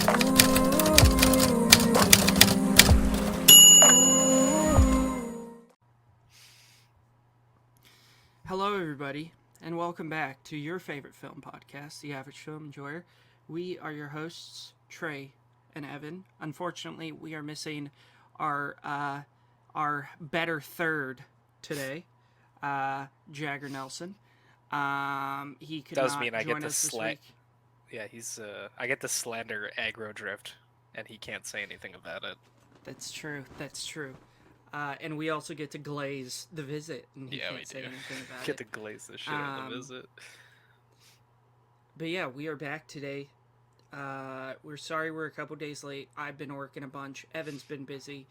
Hello, everybody, and welcome back to your favorite film podcast, The Average Film Enjoyer. We are your hosts, Trey and Evan. Unfortunately, we are missing our better third today, Jagger Nelson. He could Does not mean I get join to us this week. Yeah, he's I get to slander aggro drift, and he can't say anything about it. That's true. That's true. And we also get to glaze the visit, and he Yeah, we can't say do. anything about Get it. to glaze the shit out of the visit. But yeah, we are back today. We're sorry we're a couple days late. I've been working a bunch. Evan's been busy.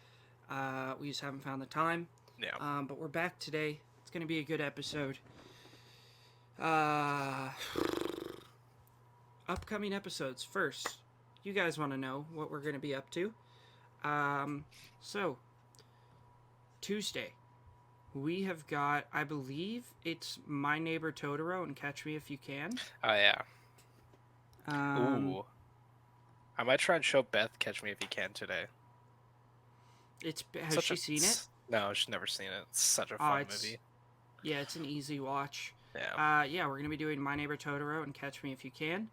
We just haven't found the time. Yeah. But we're back today. It's going to be a good episode. Upcoming episodes. First, you guys want to know what we're going to be up to. So, Tuesday, we have got, I believe it's My Neighbor Totoro and Catch Me If You Can. Oh yeah. Um, Ooh. I might try and show Beth Catch Me If You Can today. Has she seen it? No, she's never seen it. It's such a fun movie. Yeah, it's an easy watch. Yeah. Yeah, we're gonna be doing My Neighbor Totoro and Catch Me If You Can.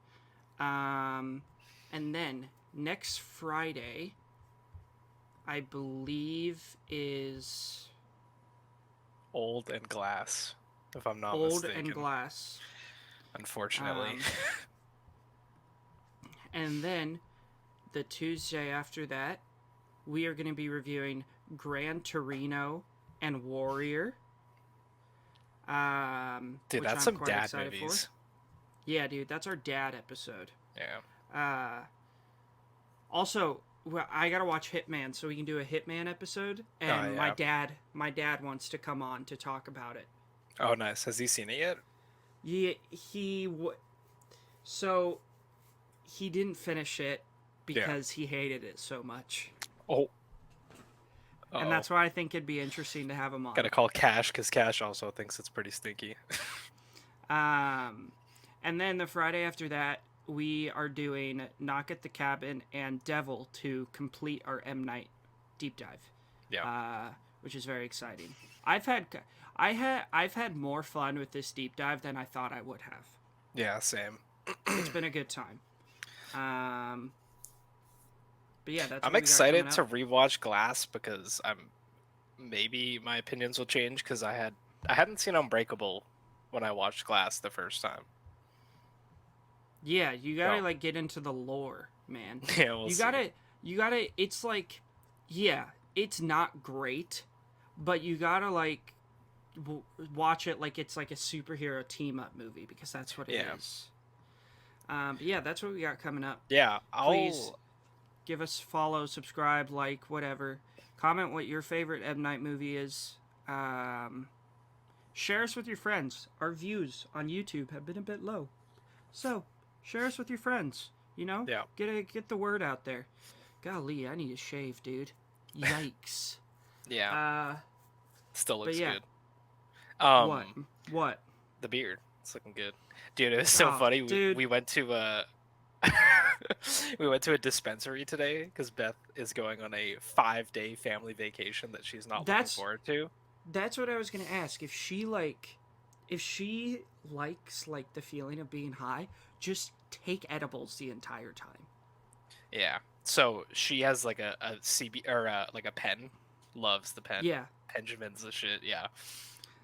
And then next Friday, I believe is Old and Glass, if I'm not Old mistaken. and Glass. Unfortunately. And then the Tuesday after that, we are going to be reviewing Gran Torino and Warrior. Dude, that's some dad movies. Yeah, dude, that's our dad episode. Yeah. Also, I gotta watch Hitman so we can do a Hitman episode, and my dad wants to come on to talk about it. Oh, nice. Has he seen it yet? Yeah, so he didn't finish it because he hated it so much. Oh. And that's why I think it'd be interesting to have him on. Gotta call Cash, because Cash also thinks it's pretty stinky. And then the Friday after that, we are doing Knock at the Cabin and Devil to complete our M. Night deep dive. Yeah. Which is very exciting. I've had more fun with this deep dive than I thought I would have. Yeah, same. It's been a good time. But yeah, that's. I'm excited to rewatch Glass because maybe my opinions will change because I hadn't seen Unbreakable when I watched Glass the first time. Yeah, you gotta get into the lore, man. Yeah, you gotta. It's like, yeah, it's not great, but you gotta watch it like it's like a superhero team up movie because that's what it is. But yeah, that's what we got coming up. Yeah, Please give us follow, subscribe, like, whatever. Comment what your favorite M. Night movie is. Share us with your friends. Our views on YouTube have been a bit low, so share us with your friends. You know, get the word out there. Golly, I need to shave, dude. Yikes. Yeah. Still looks good. What? The beard. It's looking good, dude. It was so funny. We went to we went to a dispensary today because Beth is going on a 5-day family vacation that she's not looking forward to. That's what I was gonna ask. If she likes the feeling of being high, just take edibles the entire time. Yeah. So she has like a CB or like a pen. Loves the pen. Yeah. Benjamin's the shit. Yeah.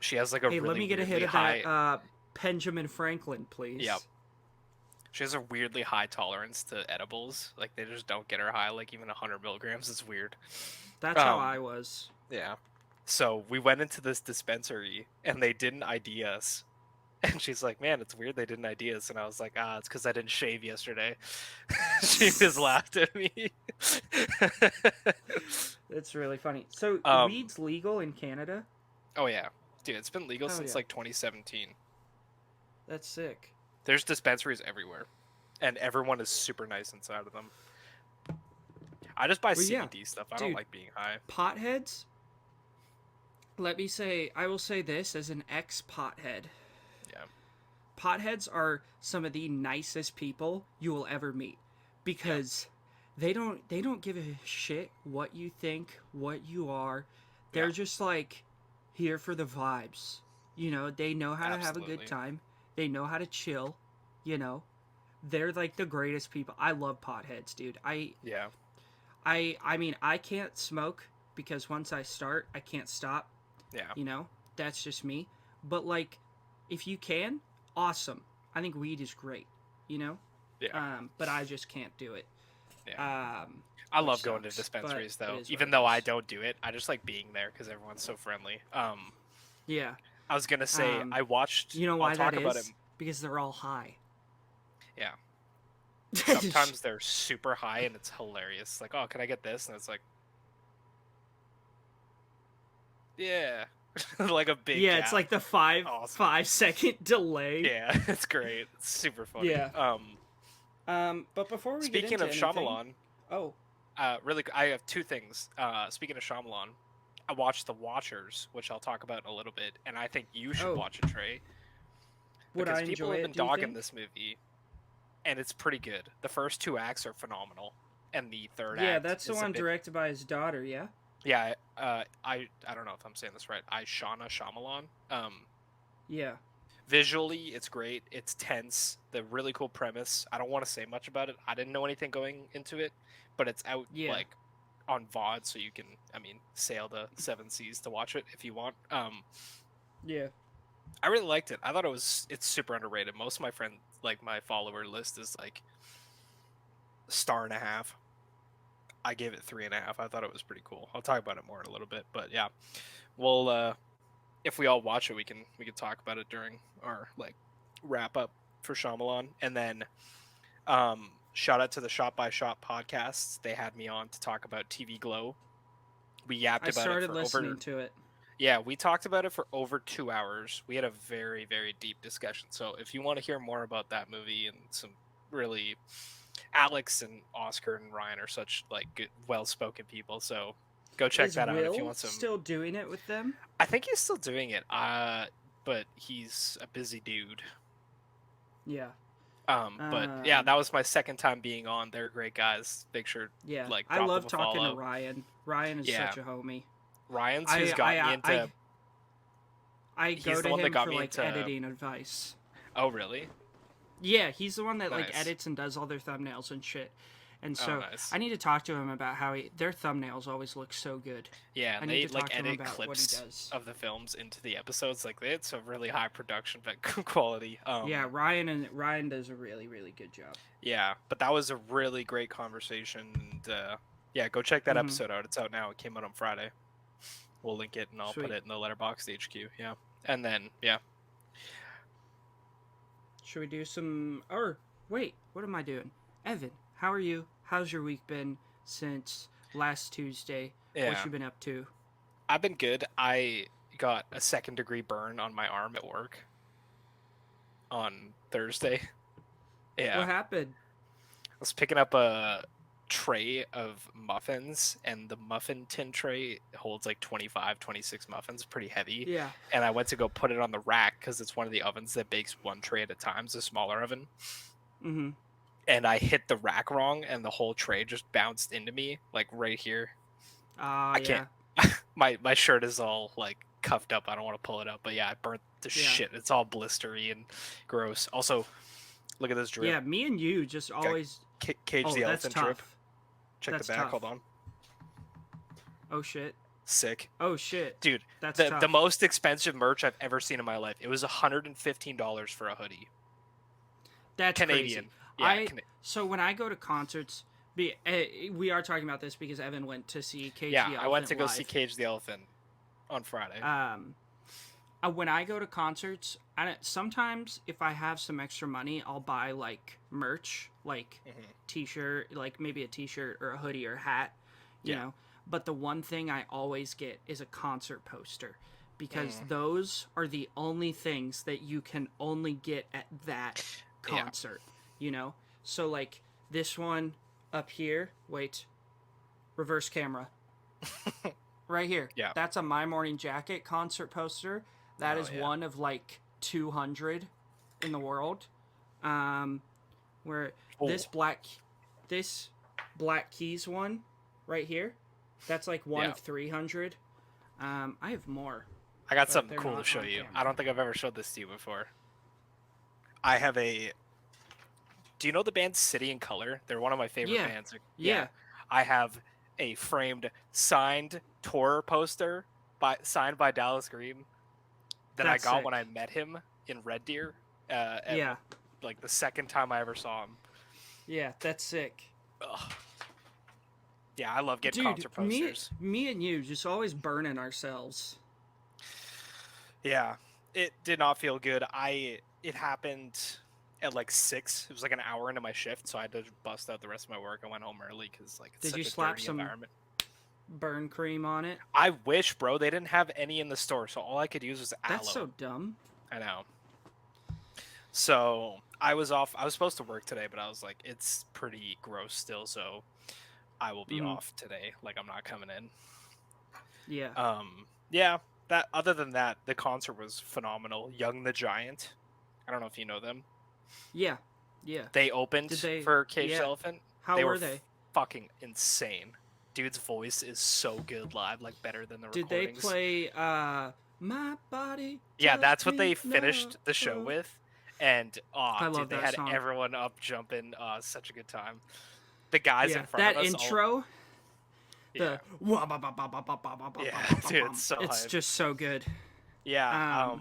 She has like a really let me get a hit of high... that Benjamin Franklin, please. Yep. She has a weirdly high tolerance to edibles. Like, they just don't get her high, like, even 100 milligrams. It's weird. That's how I was. Yeah. So, we went into this dispensary, and they didn't ID us. And she's like, man, it's weird they didn't ID us. And I was like, it's because I didn't shave yesterday. She just laughed at me. It's really funny. So, weed's legal in Canada? Oh, yeah. Dude, it's been legal since, 2017. That's sick. There's dispensaries everywhere, and everyone is super nice inside of them. I just buy CBD stuff. I don't like being high. Potheads? I will say this as an ex-pothead. Yeah. Potheads are some of the nicest people you will ever meet because they don't give a shit what you think, what you are. They're Yeah. just like here for the vibes. They know how to have a good Absolutely. time. They know how to chill, you know. They're like the greatest people. I love potheads, dude. Yeah. I mean, I can't smoke because once I start, I can't stop, Yeah. you know. That's just me. But like if you can, awesome. I think weed is great, you know? Yeah. But I just can't do it. Yeah. Um, I which love going to sucks, but dispensaries it though. is what Even it though I is. don't do it, I just like being there because everyone's so friendly. Yeah. I was gonna say Um, I watched. you know I'll why that talk about it. is? Because they're all high. Yeah. Sometimes they're super high and it's hilarious. Like, oh, can I get this? And it's like, yeah, like a big Yeah, it's gap. like the five Awesome. 5 second delay. Yeah, it's great. It's super funny. Yeah. But before we get Speaking into of anything, Shyamalan, oh, really, I have two things. Speaking of Shyamalan, I watched The Watchers, which I'll talk about in a little bit, and I think you should oh, watch it, Trey, would because I people enjoy have it? been Do you dogging think? this movie, and it's pretty good. The first two acts are phenomenal, and the third Yeah, act that's the is a one bit. directed by his daughter. Yeah. Yeah, I don't know if I'm saying this right. Ishana Shyamalan. Yeah. Visually, it's great. It's tense. The really cool premise. I don't want to say much about it. I didn't know anything going into it, but it's out Yeah. like on VOD, so you can, sail the seven seas to watch it if you want. Yeah. I really liked it. I thought it's super underrated. Most of my friends, like my follower list, is like star and a half. I gave it 3.5. I thought it was pretty cool. I'll talk about it more in a little bit, but yeah, we'll if we all watch it, we can talk about it during our like wrap up for Shyamalan, and then shout out to the Shot by Shot podcasts. They had me on to talk about TV Glow. We yapped I about it started for listening over. to it. Yeah, we talked about it for over 2 hours. We had a very, very deep discussion. So if you want to hear more about that movie and some really, Alex and Oscar and Ryan are such like good, well-spoken people. So go check Is that out if you Will want some. still doing it with them? I think he's still doing it. But he's a busy dude. Yeah. But yeah, that was my second time being on. They're great guys. Make sure Yeah. like I drop love them a talking to follow. Ryan. Ryan is Yeah, such a homie. Ryan's I who's got me I into. I He's go the to one that him got for me like into. editing advice. Oh really? Yeah, he's the one that like Nice. edits and does all their thumbnails and shit. And Oh so nice. I need to talk to him about how their thumbnails always look so good. Yeah, I and need they to like talk to him edit about what he clips does. of the films into the episodes. Like it's a really high production but quality. Yeah, Ryan does a really really good job. Yeah, but that was a really great conversation. And yeah, go check that episode out. It's out now. It came out on Friday. We'll link it and I'll put Sweet. it in the Letterboxd HQ. Yeah, and then yeah. Should we do some? Or wait, what am I doing? Evan, how are you? How's your week been since last Tuesday? Yeah. What you been up to? I've been good. I got a second-degree burn on my arm at work on Thursday. Yeah. What happened? I was picking up a tray of muffins, and the muffin tin tray holds like 25, 26 muffins, pretty heavy. Yeah. And I went to go put it on the rack because it's one of the ovens that bakes one tray at a time. It's a smaller oven. Mm-hmm. And I hit the rack wrong, and the whole tray just bounced into me, like right here. I can't. My shirt is all like cuffed up. I don't want to pull it up, but yeah, I burnt the shit. It's all blistery and gross. Also, look at this drip. Yeah, me and you just always Cage the elephant drip. Check that's the back. tough. Hold on. Oh shit. Sick. Oh shit. Dude, that's the most expensive merch I've ever seen in my life. It was $115 for a hoodie. That's Canadian. Crazy. Yeah, so when I go to concerts, we are talking about this because Evan went to see Cage the Elephant. Yeah, I went to go live. see Cage the Elephant on Friday. When I go to concerts, sometimes if I have some extra money, I'll buy like merch, like t-shirt, like maybe a t-shirt or a hoodie or a hat, you know. But the one thing I always get is a concert poster because those are the only things that you can only get at that concert, you know. So like this one up here, wait, reverse camera. Right here. Yeah. That's a My Morning Jacket concert poster. That is one of like 200 in the world. Where this Black Keys one right here. That's like one of 300. I have more. I got something cool to show you. I don't think I've ever showed this to you before. I have a... Do you know the band City and Color? They're one of my favorite bands. Yeah. I have a framed signed tour poster signed by Dallas Green that I got when I met him in Red Deer. Like the second time I ever saw him. Yeah, that's sick. Ugh. Yeah, I love getting concert posters. Me and you just always burning ourselves. Yeah, it did not feel good. It happened at like 6. It was like an hour into my shift, so I had to bust out the rest of my work. I went home early because like it's such a dirty environment. Burn cream on it? I wish, bro. They didn't have any in the store, so all I could use was aloe. That's so dumb. I know. So I was off. I was supposed to work today, but I was like, it's pretty gross still, so I will be off today. Like, I'm not coming in. Yeah. Yeah. That. Other than that, the concert was phenomenal. Young the Giant. I don't know if you know them. Yeah. Yeah. They opened for Caged Elephant. How were they? Fucking insane. Dude's voice is so good live, like better than the recordings. Did they play My Body? Yeah, that's what they finished the show with. And they had song. Everyone up jumping. Such a good time. The guys in front of us. That intro. Yeah, dude, it's so it's hype. Just so good. Yeah.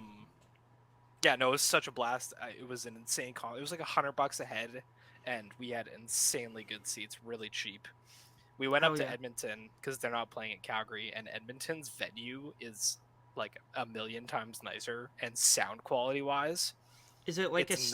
Yeah, no, it was such a blast. It was an insane call. It was like $100 a head, and we had insanely good seats, really cheap. We went up to Edmonton because they're not playing in Calgary, and Edmonton's venue is like a million times nicer and sound quality wise. Is it like is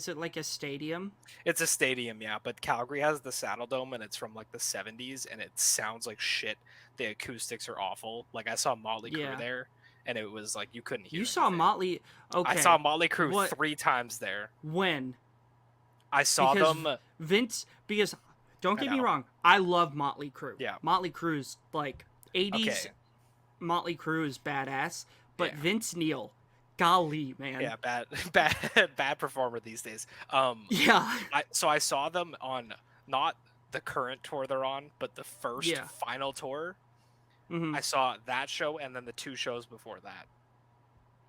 it like a stadium? It's a stadium, yeah, but Calgary has the Saddle Dome and it's from like the 70s and it sounds like shit. The acoustics are awful. Like I saw Motley Crue there and it was like you couldn't hear anything. Saw Motley I saw Motley Crue 3 times there. When? I saw them because don't get me wrong, I love Motley Crue. Yeah. Motley Crue's like 80s Motley Crue is badass, but Vince Neil, golly, man. Yeah, bad performer these days. So I saw them on not the current tour they're on, but the first final tour. Mm-hmm. I saw that show and then the 2 shows before that.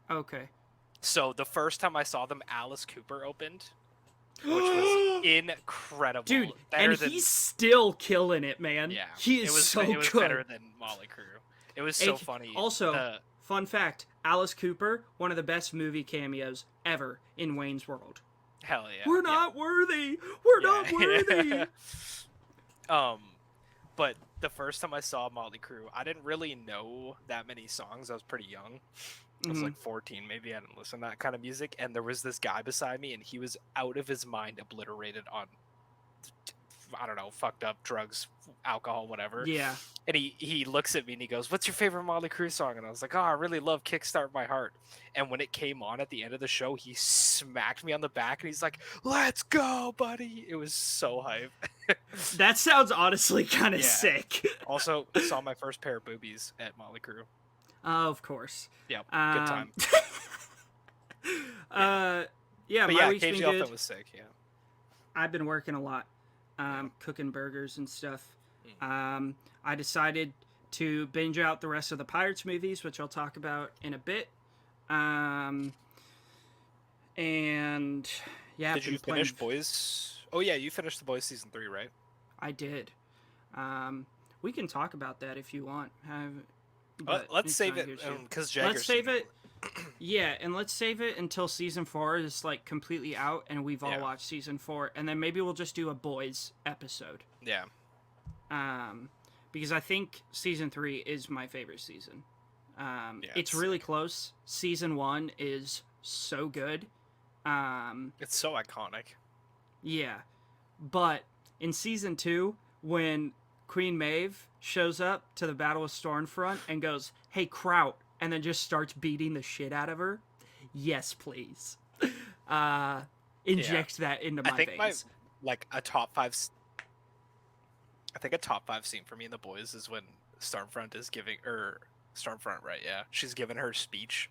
Okay. So the first time I saw them, Alice Cooper opened, which was incredible. Dude, he's still killing it, man. Yeah, he is so good. It was better than Motley Crue. It was so funny. Also, fun fact, Alice Cooper, one of the best movie cameos ever in Wayne's World. Hell yeah. We're not worthy. We're not worthy. But the first time I saw Motley Crue, I didn't really know that many songs. I was pretty young. I was like 14, maybe. I didn't listen to that kind of music. And there was this guy beside me, and he was out of his mind, obliterated on, I don't know, fucked up drugs, alcohol, whatever. Yeah. And he looks at me and he goes, "What's your favorite Motley Crue song?" And I was like, "Oh, I really love Kickstart My Heart." And when it came on at the end of the show, he smacked me on the back and he's like, "Let's go, buddy." It was so hype. That sounds honestly kind of sick. Also, saw my first pair of boobies at Motley Crue. Of course. Yeah, good time. My week's been good. Was sick, yeah. I've been working a lot, cooking burgers and stuff. I decided to binge out the rest of the Pirates movies, which I'll talk about in a bit. And yeah, did you finish Boys? Oh yeah, you finished the Boys season 3, right? I did. We can talk about that if you want. Let's save it because Jagger's. Let's save it. Yeah, and let's save it until season 4 is like completely out and we've all watched season 4, and then maybe we'll just do a Boys episode. Yeah. Because I think season 3 is my favorite season. It's really close. Season 1 is so good. It's so iconic. Yeah, but in season 2, when Queen Maeve shows up to the Battle of Stormfront and goes, "Hey, Kraut," and then just starts beating the shit out of her. Yes, please. Inject that into my veins. A top 5. I think a top 5 scene for me in The Boys is when Stormfront is giving, Stormfront, right? Yeah, she's giving her speech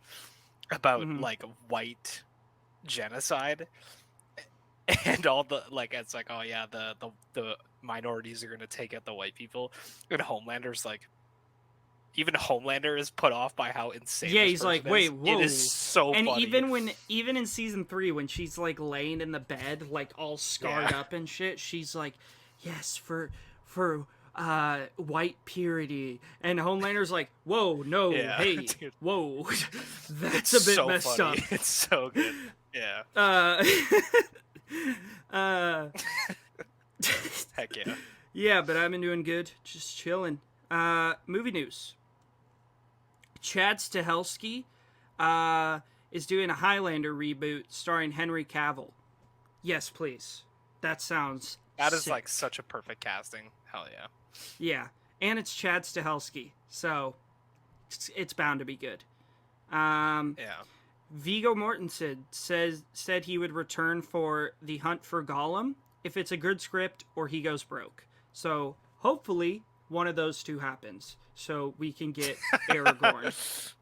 about like white genocide, and all the it's like, oh yeah, the minorities are going to take out the white people. And Homelander's like, even Homelander is put off by how insane this he's like, person wait, is. whoa. It is so and funny. even in season 3, when she's like laying in the bed, like all scarred up and shit, she's like, yes, for white purity. And Homelander's like, whoa, no, hey, dude. Whoa. That's It's a bit so messed funny. up. It's so good. Yeah. Heck yeah. Yeah, but I've been doing good. Just chilling. Movie news. Chad Stahelski is doing a Highlander reboot starring Henry Cavill. Yes, please. That sounds That is sick. like such a perfect casting. Hell yeah. Yeah, and it's Chad Stahelski, so it's bound to be good. Yeah. Viggo Mortensen said he would return for The Hunt for Gollum if it's a good script or he goes broke. So hopefully one of those two happens, so we can get Aragorn,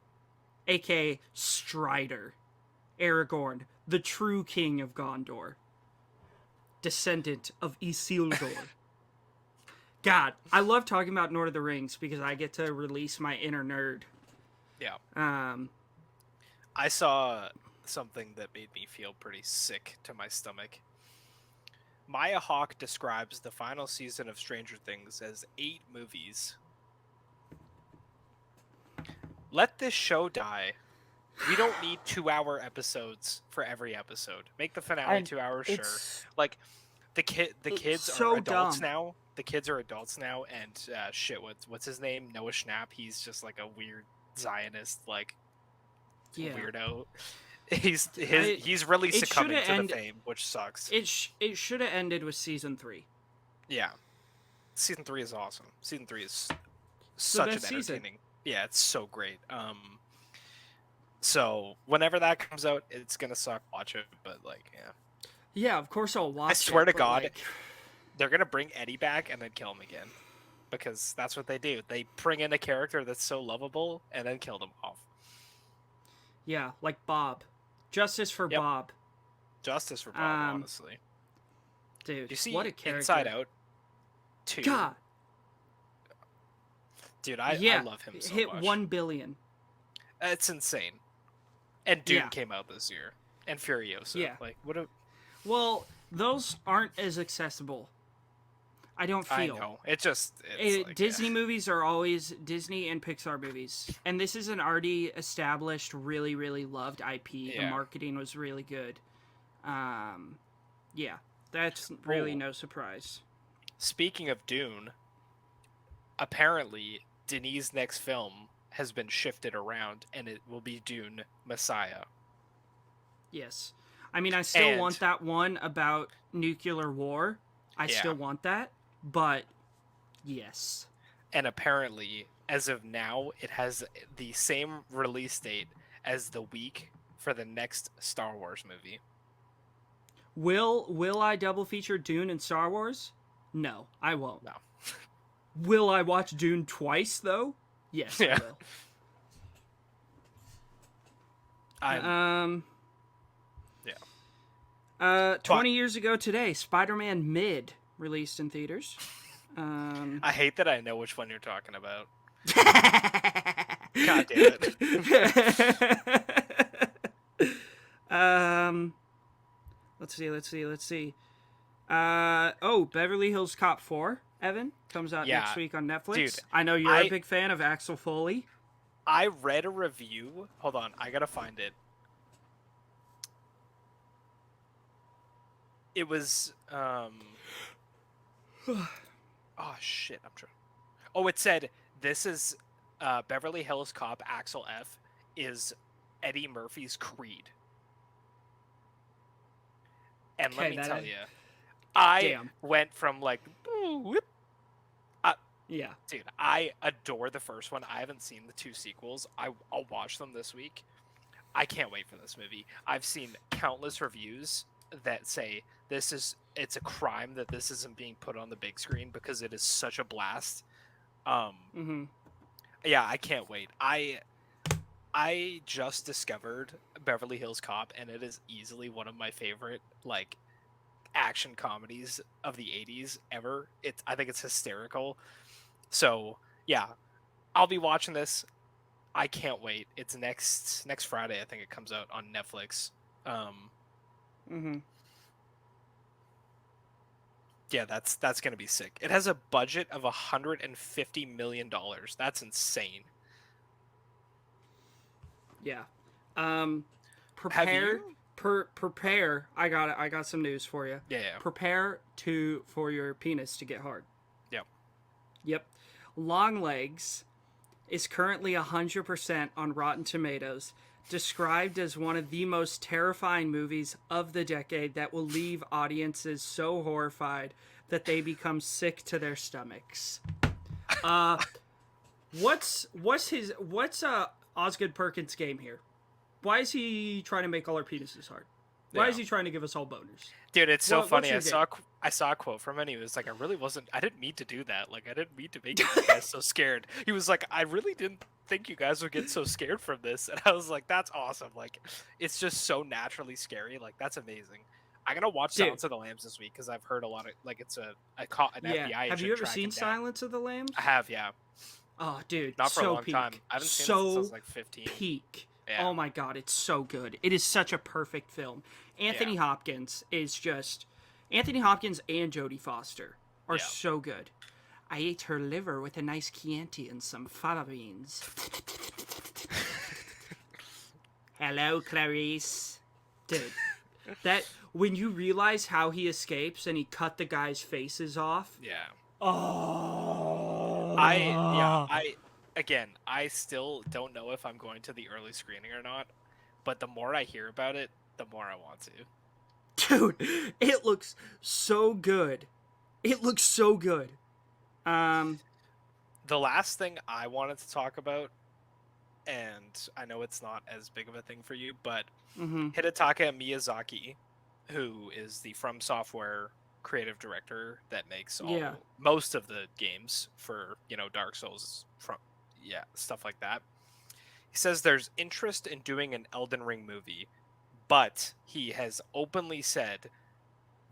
aka Strider, Aragorn, the true king of Gondor, descendant of Isildur. God, I love talking about Lord of the Rings because I get to release my inner nerd. Yeah. I saw something that made me feel pretty sick to my stomach. Maya Hawke describes the final season of Stranger Things as 8 movies. Let this show die. We don't need 2-hour episodes for every episode. Make the finale 2 hours, sure. Like, the kids so are adults dumb. now. The kids are adults now, and shit, what's his name? Noah Schnapp. He's just like a weird Zionist, like, weirdo. He's really succumbing to the fame, which sucks. It should have ended with season 3. Yeah, season 3 is awesome. Season 3 is such an entertaining. Season. Yeah, it's so great. So whenever that comes out, it's gonna suck. Watch it, but like, yeah. Yeah, of course I'll watch. I swear to God, like... they're gonna bring Eddie back and then kill him again, because that's what they do. They bring in a character that's so lovable and then kill them off. Yeah, like Bob. Justice for Bob. Justice for Bob, honestly. Dude, you see what a character. Inside Out 2? God. Dude, I love him so much. Hit 1 billion. It's insane. And Dune came out this year. And Furiosa. Yeah. Like, what a... Well, those aren't as accessible. I don't feel. I know. It just... like, Disney movies are always Disney and Pixar movies. And this is an already established, really, really loved IP. Yeah. The marketing was really good. Yeah. That's really no surprise. Speaking of Dune, apparently Denis' next film has been shifted around, and it will be Dune Messiah. Yes. I mean, I still want that one about nuclear war. I still want that, but yes. And apparently, as of now, it has the same release date as the week for the next Star Wars movie. Will I double feature Dune and Star Wars? No, I won't. No. Will I watch Dune twice, though? Yes, I will. Yeah. 20 years ago today, Spider-Man Mid released in theaters. I hate that I know which one you're talking about. God damn it. Let's see. Beverly Hills Cop 4, Evan, comes out next week on Netflix. Dude, I know you're a big fan of Axel Foley. I read a review. Hold on, I gotta find it. It was, oh shit, I'm trying. Oh, it said, this is, Beverly Hills Cop Axel F. is Eddie Murphy's Creed. And let me tell you, I went from like, yeah, dude, I adore the first one. I haven't seen the 2 sequels. I'll watch them this week. I can't wait for this movie. I've seen countless reviews that say it's a crime that this isn't being put on the big screen because it is such a blast. Yeah, I can't wait. I just discovered Beverly Hills Cop, and it is easily one of my favorite, like, action comedies of the 80s ever. I think it's hysterical. So yeah, I'll be watching this. I can't wait. It's next Friday. I think it comes out on Netflix. Mm-hmm. Yeah, that's gonna be sick. It has a budget of $150 million. That's insane. Yeah. Have Prepare. you? Prepare. I got it. I got some news for you. Yeah. Prepare for your penis to get hard. Yep. Yep. Longlegs is currently 100% on Rotten Tomatoes, described as one of the most terrifying movies of the decade that will leave audiences so horrified that they become sick to their stomachs. What's Osgood Perkins' game here? Why is he trying to make all our penises hard? Why is he trying to give us all boners? Dude, it's so funny. I saw a quote from him. And he was like, I didn't mean to do that. Like, I didn't mean to make you guys so scared. He was like, I really didn't think you guys would get so scared from this. And I was like, that's awesome. Like, it's just so naturally scary. Like, that's amazing. I'm gonna watch Silence of the Lambs this week because I've heard a lot of, like, it's an FBI agent. Have you ever seen Silence of the Lambs? I have, yeah. Oh, dude, not for a long time. I haven't seen it since I was like 15. Peak. Yeah. Oh my god, it's so good. It is such a perfect film. Anthony Hopkins and Jodie Foster are so good. I ate her liver with a nice Chianti and some fava beans. Hello, Clarice. Dude, that when you realize how he escapes and he cut the guy's faces off. Yeah. Oh. I still don't know if I'm going to the early screening or not, but the more I hear about it, the more I want to. Dude, it looks so good. It looks so good. The last thing I wanted to talk about, and I know it's not as big of a thing for you, but Hidetaka Miyazaki, who is the From Software creative director that makes most of the games for, Dark Souls, stuff like that. He says there's interest in doing an Elden Ring movie, but he has openly said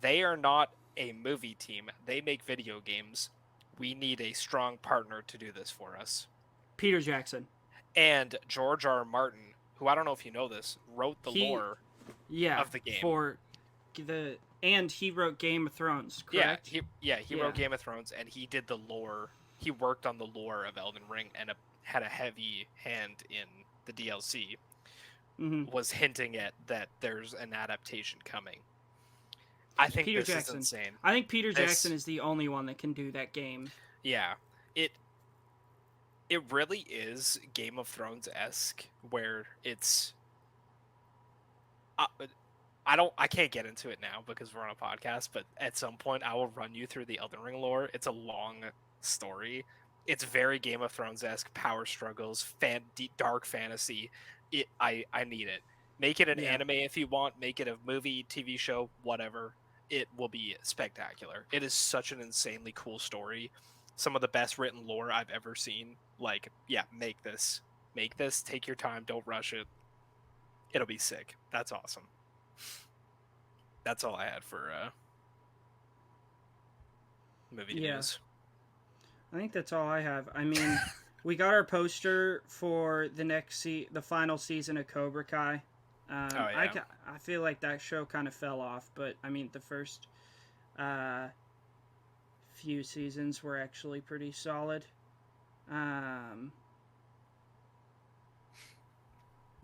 they are not a movie team. They make video games. We need a strong partner to do this for us. Peter Jackson. And George R. R. Martin, who I don't know if you know this, wrote the lore of the game. And he wrote Game of Thrones, correct? He wrote Game of Thrones, and he did the lore. He worked on the lore of Elden Ring and had a heavy hand in the DLC. Was hinting at that there's an adaptation coming. I think Peter Jackson is insane. I think Peter Jackson is the only one that can do that game. Yeah. It really is Game of Thrones-esque, where it's... I can't get into it now because we're on a podcast, but at some point I will run you through the Elden Ring lore. It's a long story. It's very Game of Thrones-esque, power struggles, dark fantasy. I need it. Make it an anime if you want. Make it a movie, TV show, whatever. It will be spectacular. It is such an insanely cool story. Some of the best written lore I've ever seen. Like, make this. Make this. Take your time. Don't rush it. It'll be sick. That's awesome. That's all I had for movie news. I think that's all I have. I mean, we got our poster for the final season of Cobra Kai. I feel like that show kind of fell off, but I mean, the first few seasons were actually pretty solid.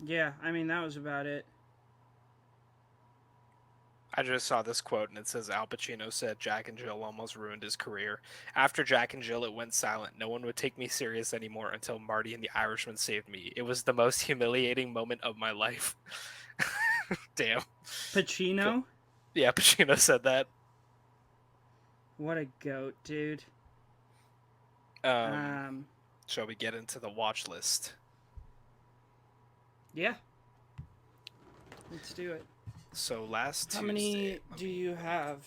Yeah, I mean, that was about it. I just saw this quote, and it says Al Pacino said Jack and Jill almost ruined his career. After Jack and Jill, it went silent. No one would take me serious anymore until Marty and the Irishman saved me. It was the most humiliating moment of my life. Damn. Pacino? Yeah, Pacino said that. What a goat, dude. Shall we get into the watch list? Yeah. Let's do it. So last Tuesday... How many do you have?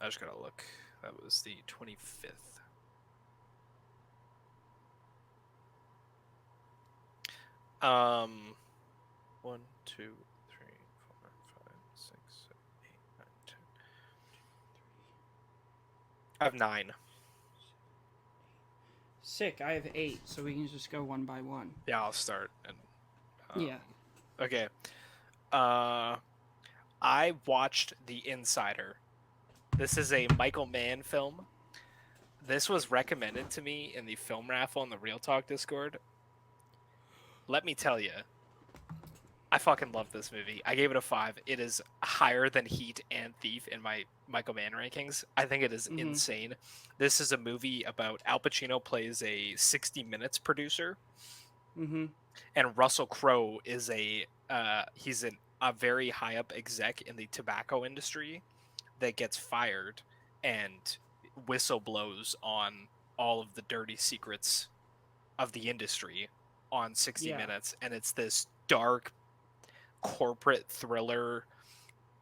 I just gotta look. That was the 25th. One, two, three, four, five, six, seven, 8, 9, 10. I have 9. Sick. I have 8, so we can just go one by one. Yeah, I'll start. And Yeah. okay. Uh, I watched The Insider. This is a Michael Mann film. This was recommended to me in the film raffle on the Real Talk Discord. Let me tell you, I fucking love this movie. I gave it a 5. It is higher than Heat and Thief in my Michael Mann rankings. I think it is insane. This is a movie about Al Pacino plays a 60 Minutes producer, and Russell Crowe is he's a very high up exec in the tobacco industry that gets fired and whistle blows on all of the dirty secrets of the industry on 60 Minutes, and it's this dark corporate thriller.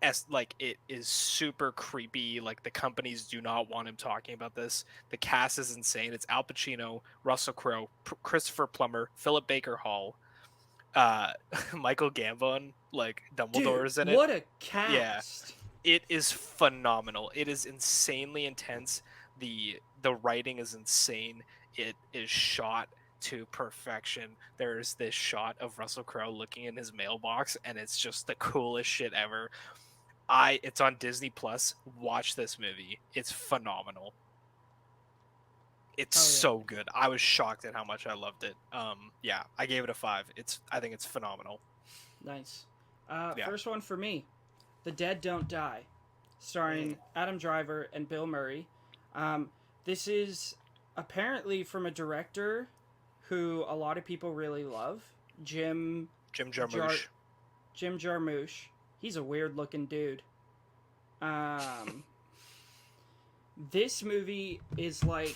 As like, it is super creepy. Like, the companies do not want him talking about this. The cast is insane. It's Al Pacino, Russell Crowe, Christopher Plummer, Philip Baker Hall, Michael Gambon, like Dumbledore is in it. What a cast! Yeah, it is phenomenal. It is insanely intense. The writing is insane. It is shot to perfection. There's this shot of Russell Crowe looking in his mailbox, and it's just the coolest shit ever. It's on Disney Plus. Watch this movie. It's phenomenal. It's so good. I was shocked at how much I loved it. Yeah, I gave it a 5. I think it's phenomenal. Nice. First one for me, The Dead Don't Die, starring Adam Driver and Bill Murray. This is apparently from a director who a lot of people really love, Jim Jarmusch. Jim Jarmusch. He's a weird looking dude. This movie is like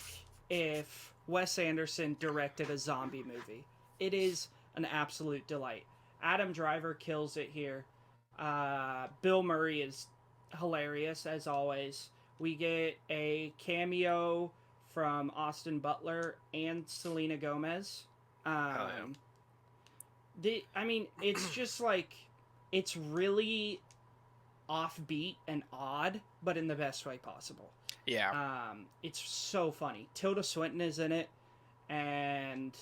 if Wes Anderson directed a zombie movie. It is an absolute delight. Adam Driver kills it here. Bill Murray is hilarious as always. We get a cameo from Austin Butler and Selena Gomez. It's just like, it's really offbeat and odd, but in the best way possible. Yeah. It's so funny. Tilda Swinton is in it, and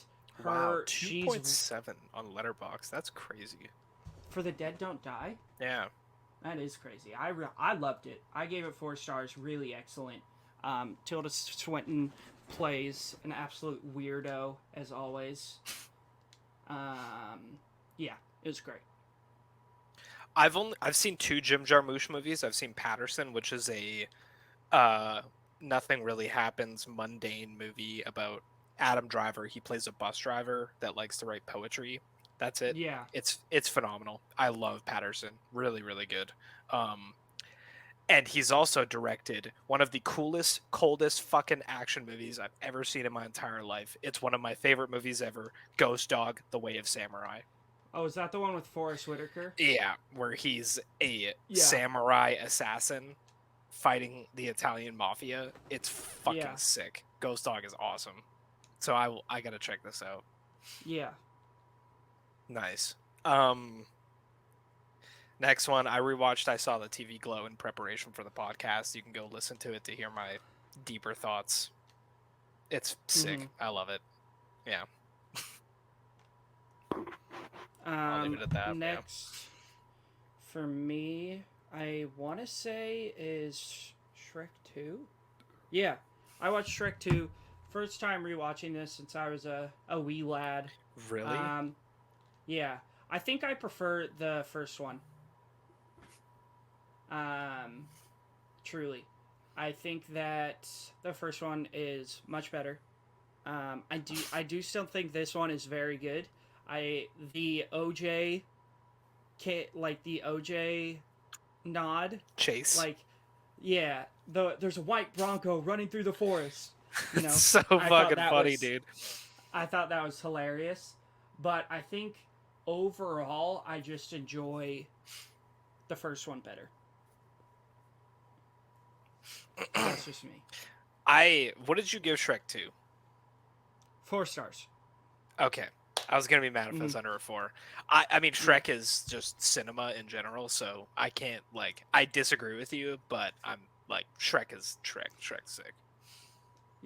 wow, 2.7 on Letterboxd. That's crazy. For The Dead Don't Die? Yeah. That is crazy. I loved it. I gave it 4 stars. Really excellent. Tilda Swinton plays an absolute weirdo as always. Yeah, it was great. I've seen 2 Jim Jarmusch movies. I've seen Patterson, which is a nothing really happens mundane movie about Adam Driver. He plays a bus driver that likes to write poetry. That's it. Yeah. It's phenomenal. I love Patterson. Really, really good. And he's also directed one of the coolest, coldest fucking action movies I've ever seen in my entire life. It's one of my favorite movies ever. Ghost Dog: The Way of Samurai. Oh, is that the one with Forrest Whitaker? Yeah, where he's a samurai assassin fighting the Italian mafia. It's fucking sick. Ghost Dog is awesome. So I gotta check this out. Yeah. Nice. Next one, I rewatched I Saw the TV Glow in preparation for the podcast. You can go listen to it to hear my deeper thoughts. It's sick. I love it. Yeah. I'll leave it at that. Next, for me, I want to say is Shrek 2. Yeah, I watched Shrek 2. First time rewatching this since I was a wee lad. Really? Yeah. I think I prefer the first one. Truly. I think that the first one is much better. I do still think this one is very good. The OJ nod. Chase. Like, yeah, there's a white Bronco running through the forest. You know, so fucking funny, dude. I thought that was hilarious. But I think overall, I just enjoy the first one better. That's just me. What did you give Shrek 2? 4 stars. Okay. I was going to be mad if it was under a 4. I mean, Shrek is just cinema in general, so I can't, I disagree with you, but I'm, Shrek is Shrek. Shrek's sick.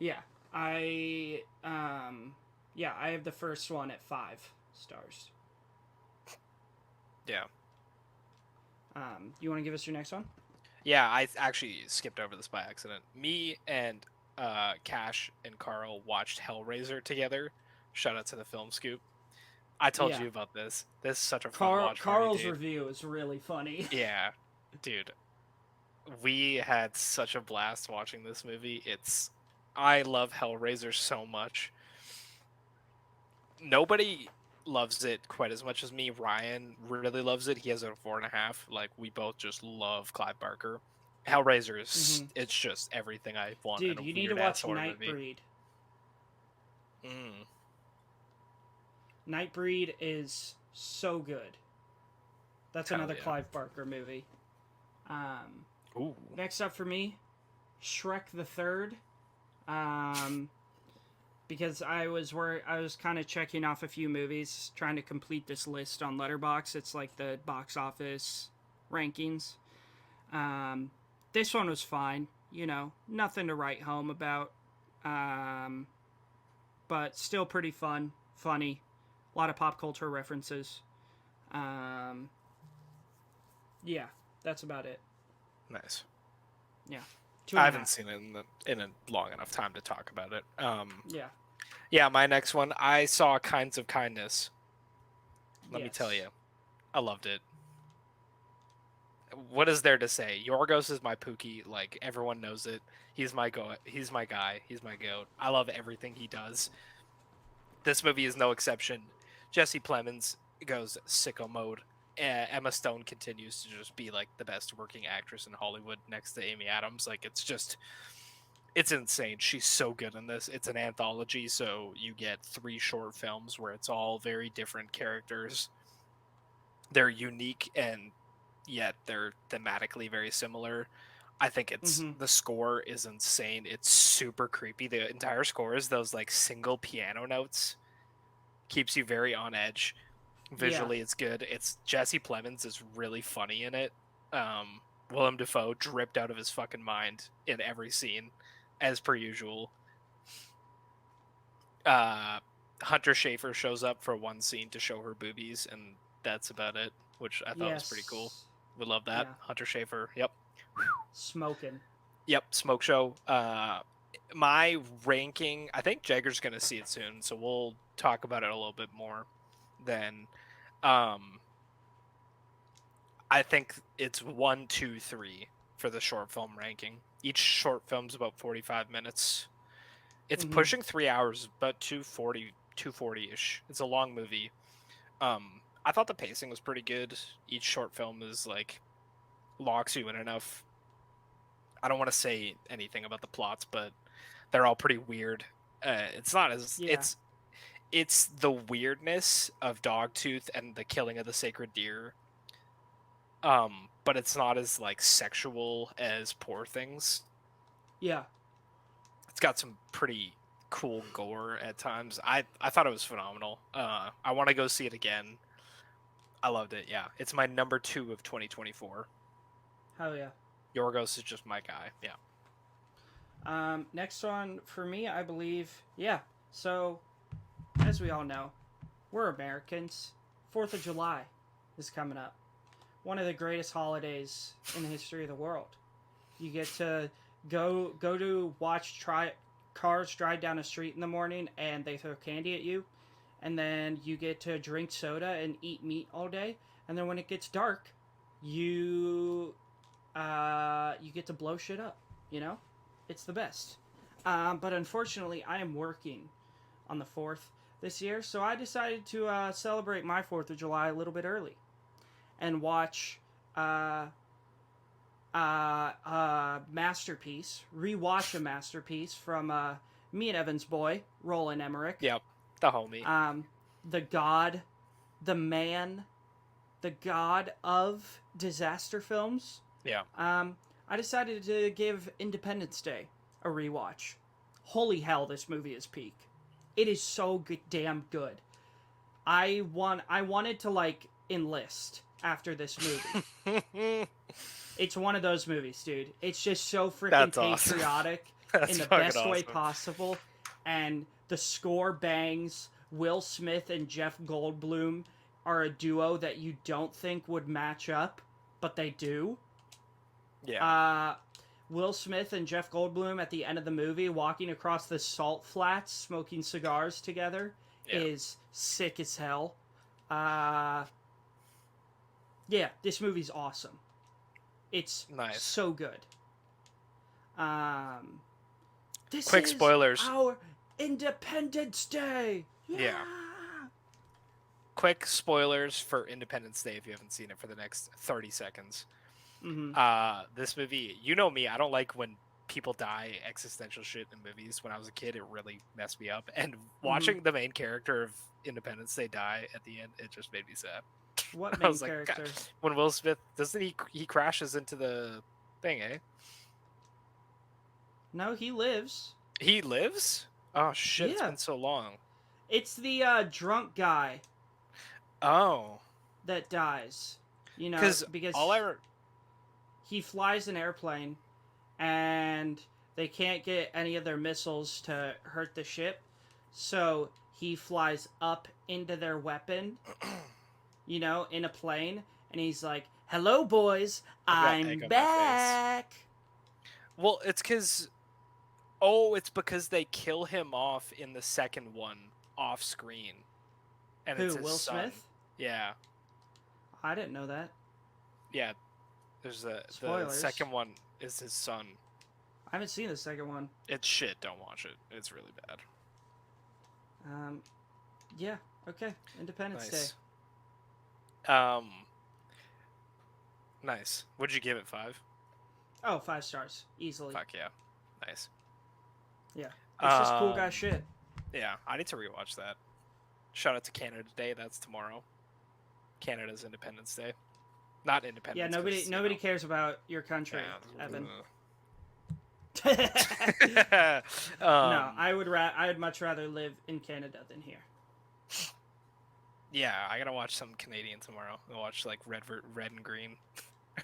Yeah, I yeah, I have the first one at 5 stars. Yeah. You want to give us your next one? Yeah, I actually skipped over this by accident. Me and Cash and Carl watched Hellraiser together. Shout out to the Film Scoop. I told Yeah. you about this. This is such a fun watch party, Carl's dude. review is really funny. Yeah, dude. We had such a blast watching this movie. I love Hellraiser so much. Nobody loves it quite as much as me. Ryan really loves it. He has a 4.5. Like, we both just love Clive Barker. Hellraiser is it's just everything I want in Dude, a you need to weird ass watch horror movie. Nightbreed. Mm. Nightbreed is so good. That's Hell another yeah. Clive Barker movie. Ooh. Next up for me, Shrek the Third. Because I was kind of checking off a few movies, trying to complete this list on Letterboxd. It's like the box office rankings. This one was fine. You know, nothing to write home about. But still pretty funny. A lot of pop culture references. Yeah, that's about it. Nice. Yeah. I haven't seen it in a long enough time to talk about it. Yeah. Yeah, my next one, I saw Kinds of Kindness. Let me tell you, I loved it. What is there to say? Yorgos is my Pookie. Like, everyone knows it. He's my He's my guy. He's my goat. I love everything he does. This movie is no exception. Jesse Plemons goes sicko mode. Emma Stone continues to just be like the best working actress in Hollywood next to Amy Adams. Like, it's insane. She's so good in this. It's an anthology, so you get 3 short films where it's all very different characters. They're unique and yet they're thematically very similar. I think the score is insane. It's super creepy. The entire score is those like single piano notes. Keeps you very on edge. Visually, it's good. It's Jesse Plemons is really funny in it. Willem Dafoe dripped out of his fucking mind in every scene, as per usual. Hunter Schafer shows up for one scene to show her boobies, and that's about it, which I thought was pretty cool. We love that. Yeah. Hunter Schafer, yep. Smoking. Yep, smoke show. My ranking, I think Jagger's going to see it soon, so we'll talk about it a little bit more then. I think it's 1, 2, 3 for the short film ranking. Each short film's about 45 minutes. It's pushing 3 hours, about 240-ish. It's a long movie. I thought the pacing was pretty good. Each short film is like locks you in enough. I don't want to say anything about the plots, but they're all pretty weird. It's not as it's the weirdness of Dogtooth and the killing of the sacred deer. But it's not as like sexual as Poor Things. Yeah. It's got some pretty cool gore at times. I thought it was phenomenal. I want to go see it again. I loved it. Yeah, it's my number 2 of 2024. Hell yeah. Yorgos is just my guy. Yeah. Next one for me, I believe. Yeah. So, as we all know, we're Americans. 4th of July is coming up. One of the greatest holidays in the history of the world. You get to go to watch cars drive down a street in the morning and they throw candy at you, and then you get to drink soda and eat meat all day, and then when it gets dark, you get to blow shit up. You know, it's the best. But unfortunately, I am working on the 4th this year, so I decided to celebrate my 4th of July a little bit early and watch masterpiece, rewatch a masterpiece from me and Evan's boy, Roland Emmerich. Yep, the homie. The god, the man, the god of disaster films. Yeah. I decided to give Independence Day a rewatch. Holy hell, this movie is peak. It is so damn good. I wanted to like enlist after this movie. It's one of those movies, dude. It's just so freaking patriotic. Awesome. That's in the fucking best way awesome. possible, and the score bangs. Will Smith and Jeff Goldblum are a duo that you don't think would match up, but they do. Yeah. Will Smith and Jeff Goldblum at the end of the movie walking across the salt flats smoking cigars together is sick as hell. Yeah, this movie's awesome. It's so good. This Quick is spoilers. our Independence Day. Yeah. Quick spoilers for Independence Day if you haven't seen it for the next 30 seconds. This movie, you know me, I don't like when people die existential shit in movies. When I was a kid, it really messed me up. And watching the main character of Independence Day die at the end, it just made me sad. What main character? God. When Will Smith, doesn't he crashes into the thing, eh? No, he lives. He lives? Oh shit, it's been so long. It's the drunk guy. Oh. That dies. You know, because he flies an airplane and they can't get any of their missiles to hurt the ship. So he flies up into their weapon, you know, in a plane, and he's like, "Hello, boys, I'm back." Well, it's because they kill him off in the second one off screen. And who, it's his Will son. Smith? Yeah. I didn't know that. Yeah. There's the second one is his son. I haven't seen the second one. It's shit. Don't watch it. It's really bad. Yeah. Okay. Independence Day. Nice. What'd you give it? 5? Oh, 5 stars. Easily. Fuck yeah. Nice. Yeah. It's just cool guy shit. Yeah. I need to rewatch that. Shout out to Canada Day. That's tomorrow. Canada's Independence Day. Not Independence. Yeah, nobody cares about your country, Evan. No, I would much rather live in Canada than here. Yeah, I gotta watch some Canadian tomorrow. I'll watch like Red and Green,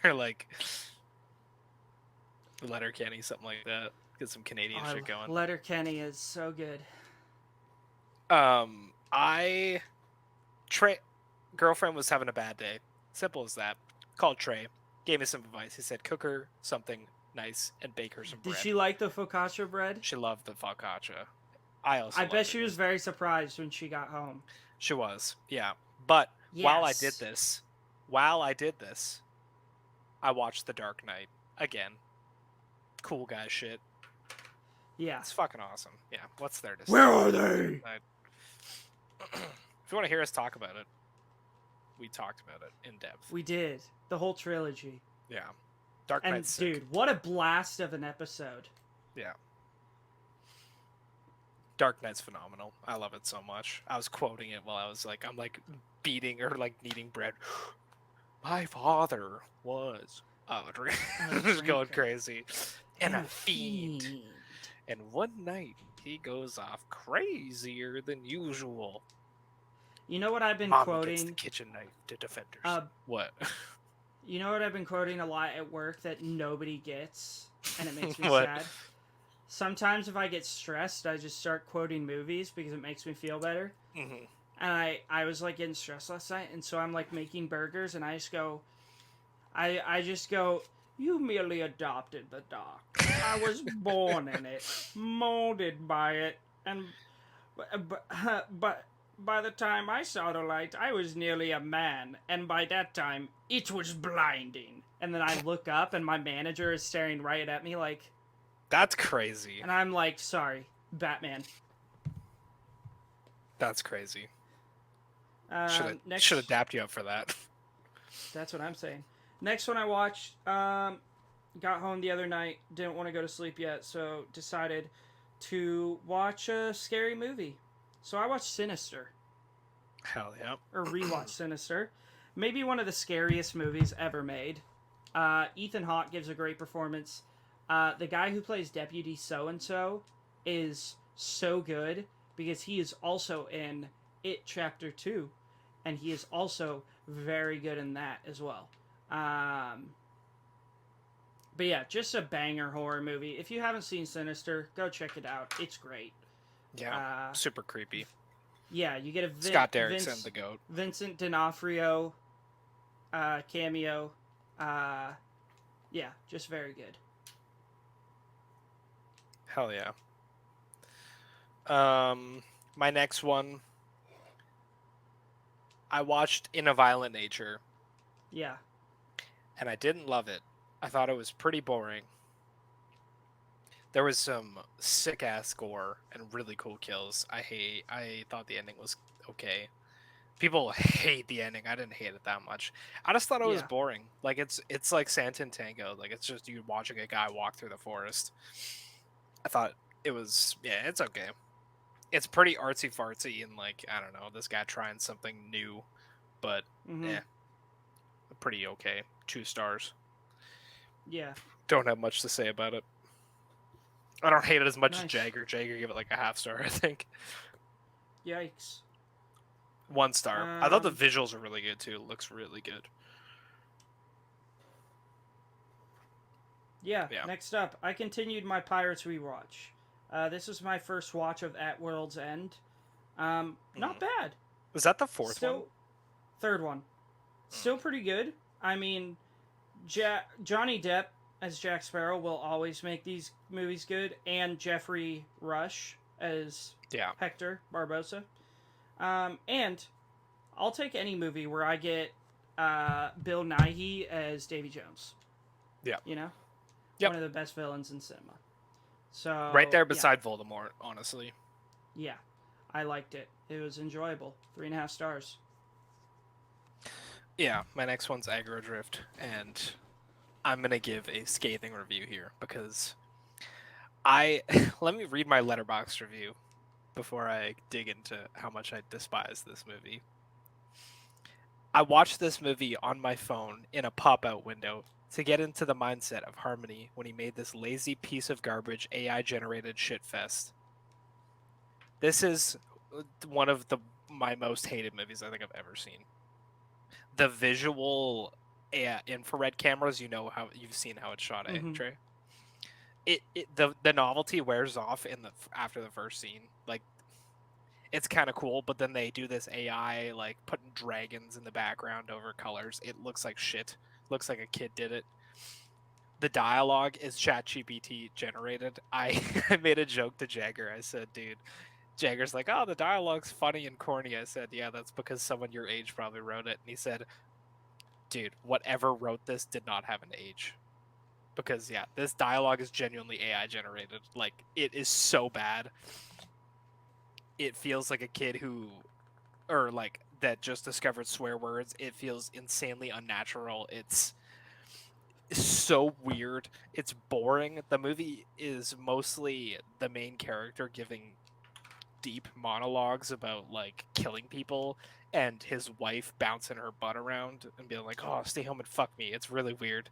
or like Letterkenny, something like that. Get some Canadian shit going. Letterkenny is so good. Trey, girlfriend was having a bad day. Simple as that. Called Trey, gave me some advice. He said, cook her something nice and bake her some bread. Did she like the focaccia bread? She loved the focaccia. I bet she was very surprised when she got home. She was, yeah. But while I did this, I watched The Dark Knight again. Cool guy shit. Yeah. It's fucking awesome. Yeah. What's there to say? Where are they? If you want to hear us talk about it, we talked about it in depth. We did. The whole trilogy. Yeah. Dark Knight's sick. Dude, what a blast of an episode. Yeah. Dark Knight's phenomenal. I love it so much. I was quoting it while I'm beating or like kneading bread. My father was just going crazy. And a fiend. And one night he goes off crazier than usual. You know what I've been Mommy quoting? Gets the kitchen knife to defenders. What? You know what I've been quoting a lot at work that nobody gets, and it makes me sad? Sometimes if I get stressed, I just start quoting movies because it makes me feel better. Mm-hmm. And I was like getting stressed last night, and so I'm like making burgers, and I just go, you merely adopted the dark. I was born in it, molded by it, and but by the time I saw the light, I was nearly a man, and by that time, it was blinding. And then I look up, and my manager is staring right at me like... That's crazy. And I'm like, sorry, Batman. That's crazy. Should adapt you up for that. That's what I'm saying. Next one I watched, got home the other night, didn't want to go to sleep yet, so decided to watch a scary movie. So I watched Sinister. Hell yeah. Or rewatched Sinister. Maybe one of the scariest movies ever made. Ethan Hawke gives a great performance. The guy who plays Deputy So-and-so is so good because he is also in It Chapter 2. And he is also very good in that as well. But yeah, just a banger horror movie. If you haven't seen Sinister, go check it out. It's great. Yeah, super creepy. Yeah, you get a Scott Derrickson, the goat. Vincent D'Onofrio cameo. Yeah, just very good. Hell yeah. My next one, I watched In a Violent Nature. Yeah. And I didn't love it. I thought it was pretty boring. There was some sick ass gore and really cool kills. I thought the ending was okay. People hate the ending. I didn't hate it that much. I just thought it was boring. Like it's like Santin Tango. Like it's just you watching a guy walk through the forest. I thought it was it's okay. It's pretty artsy fartsy and like I don't know, this guy trying something new, but pretty okay. 2 stars. Yeah. Don't have much to say about it. I don't hate it as much as Jagger. Jagger gave it like a half star, I think. Yikes. 1 star. I thought the visuals were really good too. It looks really good. Yeah. Next up, I continued my Pirates rewatch. This was my first watch of At World's End. Not bad. Was that the 4th one? Third one. Still pretty good. I mean, Johnny Depp as Jack Sparrow will always make these movies good, and Jeffrey Rush as Hector Barbossa. And I'll take any movie where I get Bill Nighy as Davy Jones. Yeah. You know? One of the best villains in cinema. So right there beside Voldemort, honestly. Yeah. I liked it. It was enjoyable. 3.5 stars. Yeah, my next one's Aggro Drift, and I'm gonna give a scathing review here because let me read my Letterboxd review before I dig into how much I despise this movie. I watched this movie on my phone in a pop-out window to get into the mindset of Harmony when he made this lazy piece of garbage AI-generated shitfest. This is one of my most hated movies I think I've ever seen. The visual infrared cameras, you've seen how it's shot, Trey? The novelty wears off after the first scene. Like, it's kind of cool, but then they do this AI like putting dragons in the background over colors. It looks like shit. Looks like a kid did it. The dialogue is ChatGPT generated. I made a joke to Jagger. I said, dude, Jagger's like, oh, the dialogue's funny and corny. I said, yeah, that's because someone your age probably wrote it. And he said, dude, whatever wrote this did not have an age. Because, this dialogue is genuinely AI generated. Like, it is so bad. It feels like a kid that just discovered swear words. It feels insanely unnatural. It's so weird. It's boring. The movie is mostly the main character giving deep monologues about like killing people and his wife bouncing her butt around and being like, oh, stay home and fuck me. It's really weird.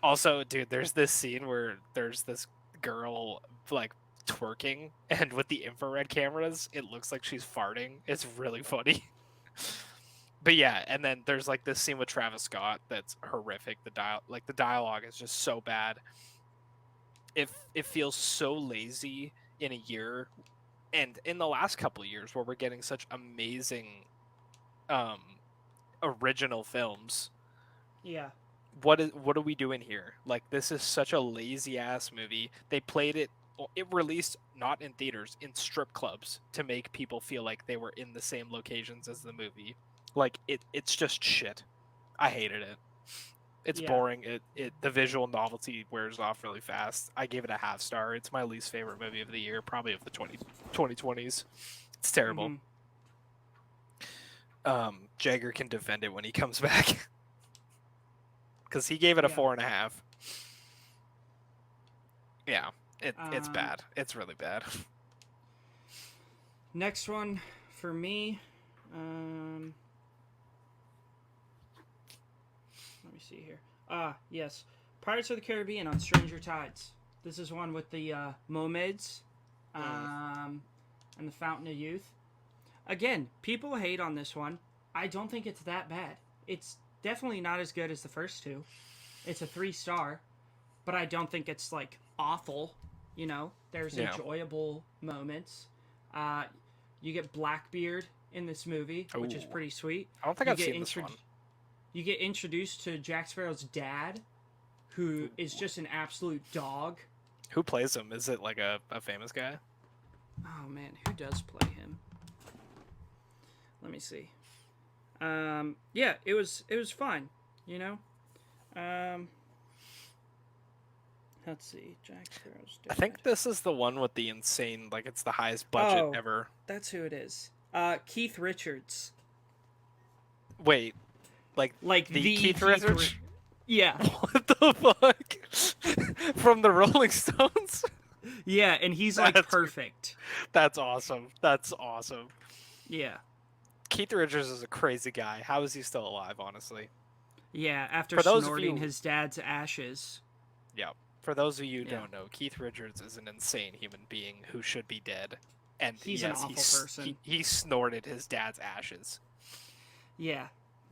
Also, dude, there's this scene where there's this girl like twerking, and with the infrared cameras it looks like she's farting. It's really funny. But and then there's like this scene with Travis Scott that's horrific. The dialogue is just so bad. It feels so lazy in a year, and in the last couple of years where we're getting such amazing original films. Yeah. What are we doing here? Like, this is such a lazy ass movie. They played it released not in theaters, in strip clubs to make people feel like they were in the same locations as the movie. Like, it's just shit. I hated it. It's boring. The visual novelty wears off really fast. I gave it a half star. It's my least favorite movie of the year, probably of the 2020s. It's terrible. Jagger can defend it when he comes back. Because he gave it a 4.5. Yeah, it's bad. It's really bad. Next one for me. Let me see here. Yes. Pirates of the Caribbean on Stranger Tides. This is one with the mermaids and the Fountain of Youth. Again, people hate on this one. I don't think it's that bad. It's definitely not as good as the first two. It's a 3 star. but I don't think it's like awful. You know, there's enjoyable moments. Uh, you get Blackbeard in this movie, which is pretty sweet. I don't think I've seen this one. You get introduced to Jack Sparrow's dad, who is just an absolute dog. Who plays him? Is it like a famous guy? Oh man, who does play him? Let me see. Yeah, it was fine. You know. Let's see, Jack Sparrow's dad. I think this is the one with the insane, like it's the highest budget ever. That's who it is. Keith Richards. Wait, like the Keith Richards? Yeah. What the fuck? From the Rolling Stones? Yeah, and he's like perfect. That's awesome. That's awesome. Yeah. Keith Richards is a crazy guy. How is he still alive, honestly? Yeah, after snorting his dad's ashes. Yeah. For those of you who don't know, Keith Richards is an insane human being who should be dead. And he's an awful person. He snorted his dad's ashes. Yeah.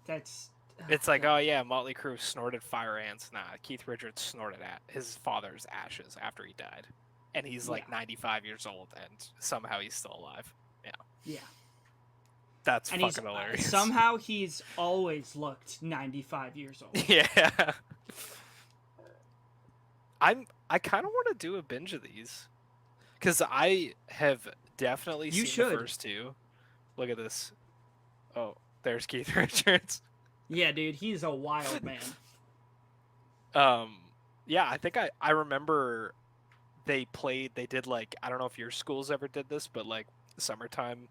That's... It's like, oh yeah, Motley Crue snorted fire ants. Nah, Keith Richards snorted his father's ashes after he died. And he's like 95 years old, and somehow he's still alive. Yeah. Yeah. That's fucking hilarious. Somehow he's always looked 95 years old. Yeah. I kind of want to do a binge of these, because I have definitely seen the first two. Look at this. Oh, there's Keith Richards. Yeah, dude, he's a wild man. Yeah, I think I remember they did like, I don't know if your schools ever did this, but like summertime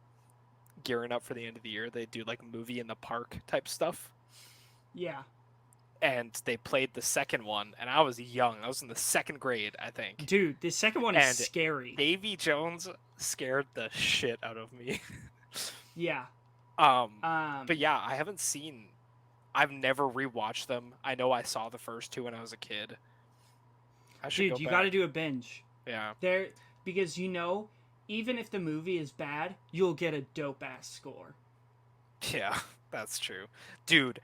gearing up for the end of the year, they do like movie in the park type stuff. Yeah. And they played the second one, and I was young. I was in the second grade, I think. Dude, the second one is scary. Davy Jones scared the shit out of me. Yeah. But yeah, I've never rewatched them. I know I saw the first two when I was a kid. Dude, you got to do a binge. Yeah. Because even if the movie is bad, you'll get a dope ass score. Yeah, that's true. Dude,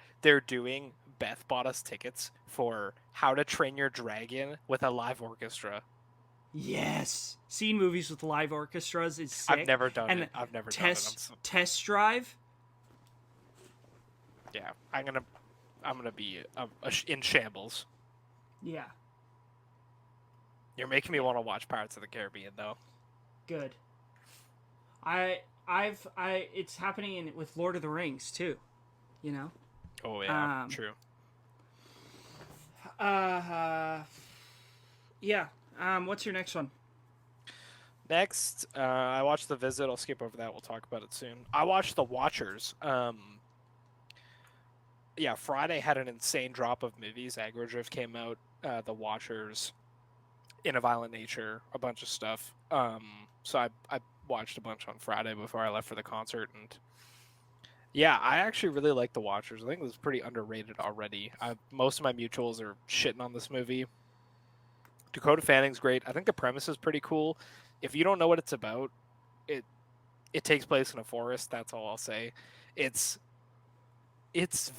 Beth bought us tickets for How to Train Your Dragon with a live orchestra. Yes. Seeing movies with live orchestras is sick. I've never done it. Test drive. Yeah, I'm gonna be in shambles. Yeah. You're making me want to watch Pirates of the Caribbean, though. Good. It's happening with Lord of the Rings too. You know. Oh yeah, true. Yeah. What's your next one? Next, I watched The Visit. I'll skip over that. We'll talk about it soon. I watched The Watchers. Yeah, Friday had an insane drop of movies. Agrodrift came out. The Watchers, In a Violent Nature, a bunch of stuff. So I watched a bunch on Friday before I left for the concert, and yeah, I actually really like The Watchers. I think it was pretty underrated already. Most of my mutuals are shitting on this movie. Dakota Fanning's great. I think the premise is pretty cool. If you don't know what it's about, it takes place in a forest. That's all I'll say. It's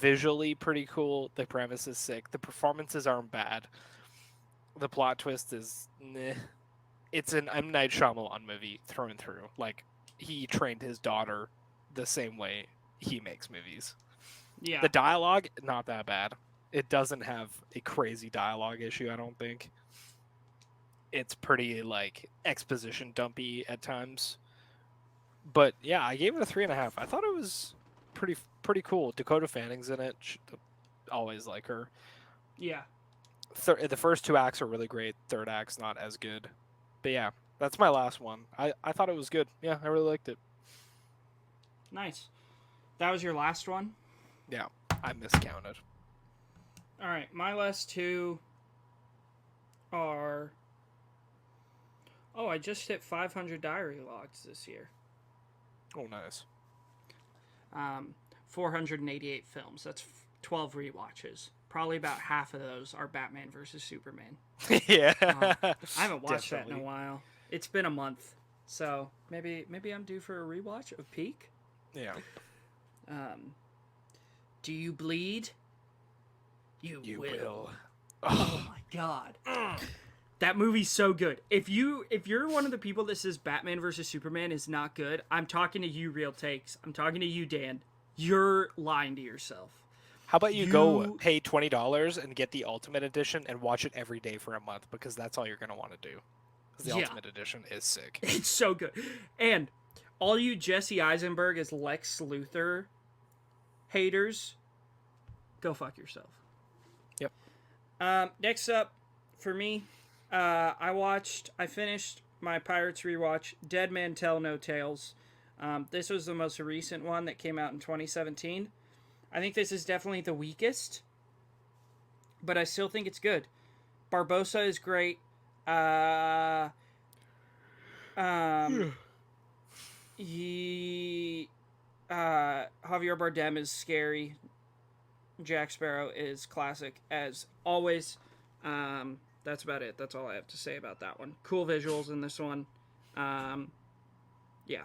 visually pretty cool. The premise is sick. The performances aren't bad. The plot twist is meh. It's an M. Night Shyamalan movie through and through. Like, he trained his daughter the same way he makes movies. Yeah. The dialogue, not that bad. It doesn't have a crazy dialogue issue, I don't think. It's pretty, like, exposition dumpy at times. But, yeah, I gave it a 3.5. I thought it was pretty cool. Dakota Fanning's in it. Always like her. Yeah. The first two acts are really great. Third act's not as good. But yeah, that's my last one. I thought it was good. Yeah, I really liked it. Nice. That was your last one? Yeah, I miscounted. All right, my last two are... Oh, I just hit 500 diary logs this year. Oh, nice. 488 films. That's 12 rewatches. Probably about half of those are Batman versus Superman. Yeah. I haven't watched that in a while. It's been a month. So maybe I'm due for a rewatch of Peak. Yeah. Do you bleed? You will. Oh my god. That movie's so good. If you're one of the people that says Batman versus Superman is not good, I'm talking to you, Real Takes. I'm talking to you, Dan. You're lying to yourself. How about you go pay $20 and get the Ultimate Edition and watch it every day for a month, because that's all you're gonna want to do. Because the Ultimate Edition is sick. It's so good. And all you Jesse Eisenberg as Lex Luthor haters, go fuck yourself. Yep. Next up for me, I finished my Pirates rewatch, Dead Man Tell No Tales. This was the most recent one that came out in 2017. I think this is definitely the weakest, but I still think it's good. Barbosa is great. Javier Bardem is scary. Jack Sparrow is classic as always. That's about it. That's all I have to say about that one. Cool visuals in this one. Yeah.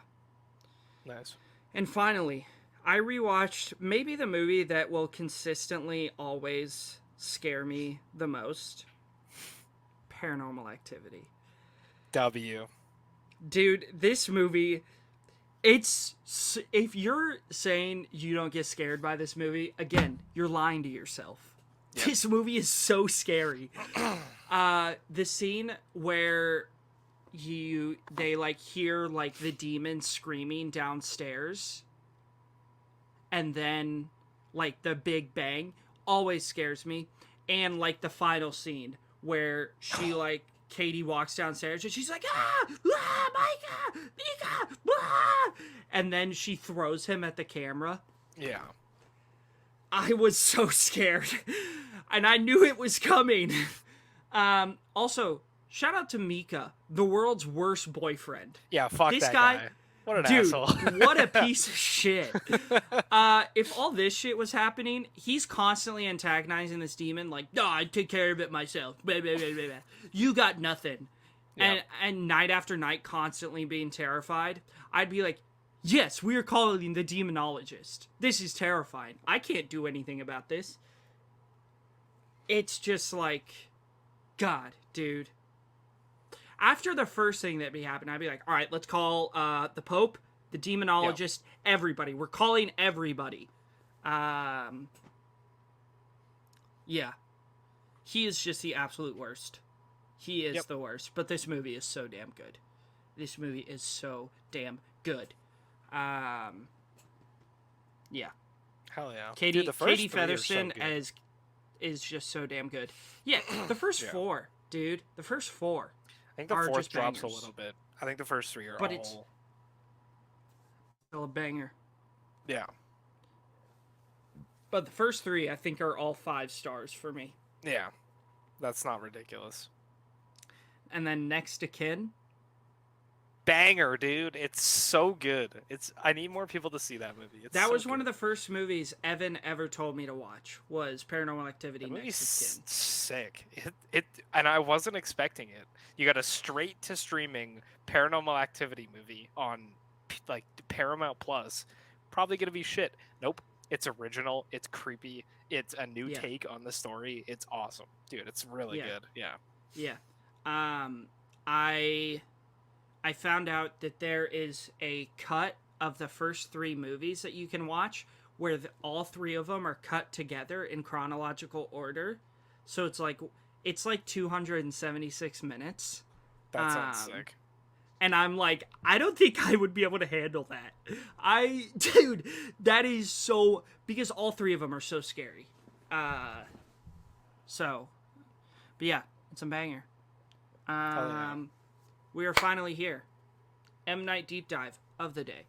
Nice. And finally, I rewatched maybe the movie that will consistently always scare me the most. Paranormal Activity. W. Dude, this movie, it's... If you're saying you don't get scared by this movie, again, you're lying to yourself. Yep. This movie is so scary. The scene where they like hear like the demon screaming downstairs, and then like the big bang always scares me. And like the final scene where she like Katie walks downstairs and she's like, Micah, Mika, ah! And then she throws him at the camera. Yeah. I was so scared. And I knew it was coming. Also, shout out to Mika, the world's worst boyfriend. Yeah, fuck this guy. What an asshole. What a piece of shit. If all this shit was happening, he's constantly antagonizing this demon like, no, I take care of it myself. Blah, blah, blah, blah, blah. You got nothing. Yep. And night after night constantly being terrified. I'd be like, yes, we are calling the demonologist. This is terrifying. I can't do anything about this. It's just like, God, dude. After the first thing that happened, I'd be like, all right, let's call the Pope, the demonologist, everybody. We're calling everybody. Yeah. He is just the absolute worst. He is the worst. But this movie is so damn good. This movie is so damn good. Yeah. Hell yeah. Katie Featherston is just so damn good. Yeah, the first four, dude. The first four. I think the fourth drops a little bit. I think the first three are all... it's still a banger. Yeah. But the first three, I think, are all 5 stars for me. Yeah. That's not ridiculous. And then Next to Kin. Banger, dude. It's so good. I need more people to see that movie. That was one of the first movies Evan ever told me to watch, was Paranormal Activity Next to Kin. Sick. And I wasn't expecting it. You got a straight to streaming Paranormal Activity movie on like Paramount Plus. Probably gonna be shit. Nope. It's original. It's creepy. It's a new take on the story. It's awesome, dude. It's really good. Yeah. Yeah. I found out that there is a cut of the first 3 movies that you can watch where all 3 of them are cut together in chronological order. So it's like 276 minutes. That sounds sick. And I'm like, I don't think I would be able to handle that. Dude, that is so... Because all 3 of them are so scary. But yeah, it's a banger. We are finally here. M. Night Deep Dive of the day.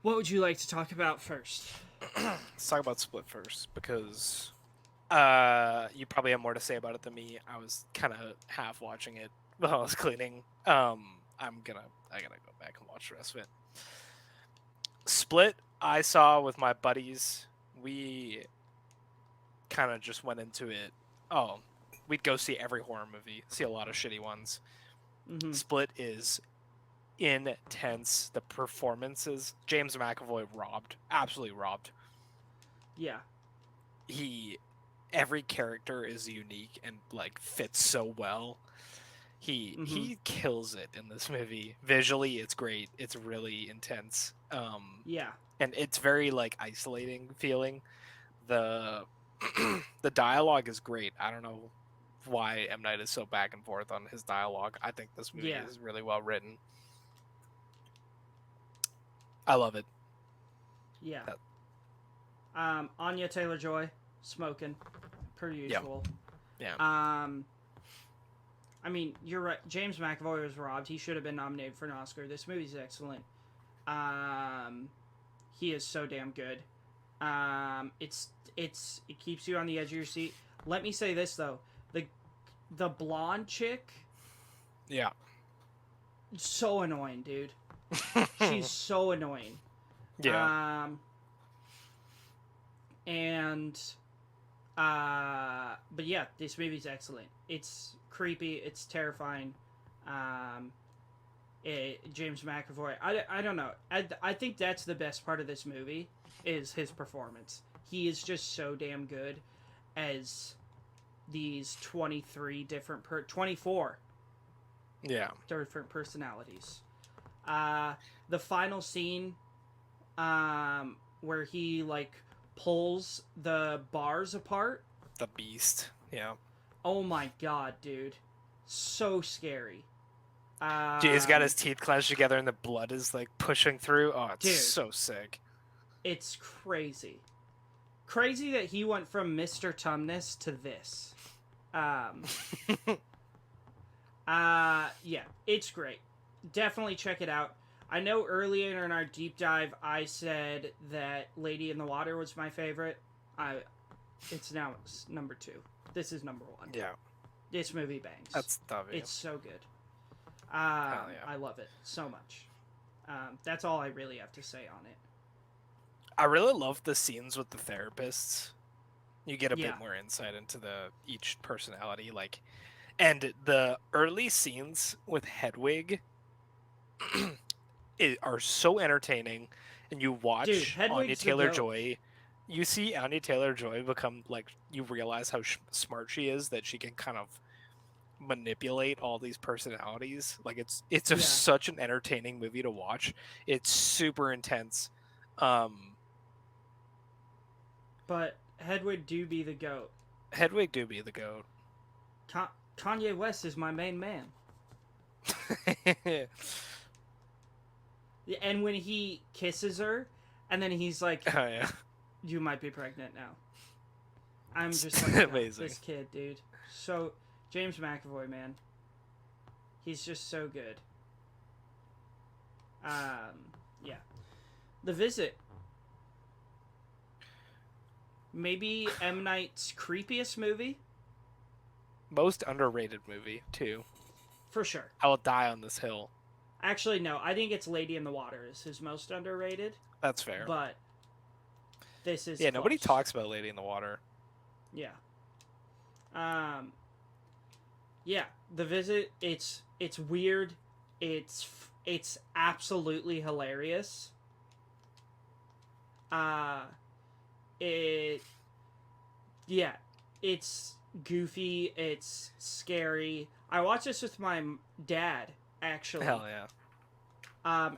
What would you like to talk about first? Let's talk about Split first, because you probably have more to say about it than me. I was kind of half watching it while I was cleaning. I gotta go back and watch the rest of it. Split, I saw with my buddies. We kind of just went into it. Oh, we'd go see every horror movie, see a lot of shitty ones. Mm-hmm. Split is intense. The performances, James McAvoy absolutely robbed. Yeah. every character is unique and like fits so well. He kills it in this movie. Visually, it's great. It's really intense. Yeah. And it's very like isolating feeling. The the dialogue is great. I don't know why M Night is so back and forth on his dialogue. I think this movie Yeah. is really well written. I love it. Yeah. That, Anya Taylor-Joy, smoking, per usual. yeah. I mean, you're right. James McAvoy was robbed. He should have been nominated for an Oscar. This movie's excellent. He is so damn good. It keeps you on the edge of your seat. Let me say this though, the blonde chick, Yeah. so annoying, dude. She's so annoying. Yeah. But yeah, this movie's excellent. It's creepy. It's terrifying. James McAvoy. I don't know. I think that's the best part of this movie is his performance. He is just so damn good as these 24 different personalities. The final scene where he like pulls the bars apart. The beast. Yeah. Oh my god, dude. So scary. He's got his teeth clenched together and the blood is like pushing through. Oh, it's so sick. It's crazy. Crazy that he went from Mr. Tumnus to this. Yeah, it's great. Definitely check it out. I know earlier in our deep dive I said that Lady in the Water was my favorite. It's now number 2. This is number 1. Yeah. This movie bangs. That's W. It's so good. Yeah. I love it so much. That's all I really have to say on it. I really love the scenes with the therapists. You get a bit more insight into each personality, like, and the early scenes with Hedwig are so entertaining. And you watch Anya Taylor-Joy. You see Anya Taylor-Joy become like, you realize how smart she is, that she can kind of manipulate all these personalities. Like it's such an entertaining movie to watch. It's super intense. But Hedwig do be the goat. Hedwig do be the goat. Kanye West is my main man. And when he kisses her, and then he's like, "Oh yeah, you might be pregnant now." I'm just like, amazing. This kid, dude. So James McAvoy, man, he's just so good. Yeah, The Visit. Maybe M. Night's creepiest movie. Most underrated movie too. For sure. I will die on this hill. Actually, no. I think it's Lady in the Water is his most underrated. That's fair. But this is close. Nobody talks about Lady in the Water. Yeah. Yeah. The Visit. It's weird. It's absolutely hilarious. It's goofy. It's scary. I watched this with my dad, actually. Hell yeah.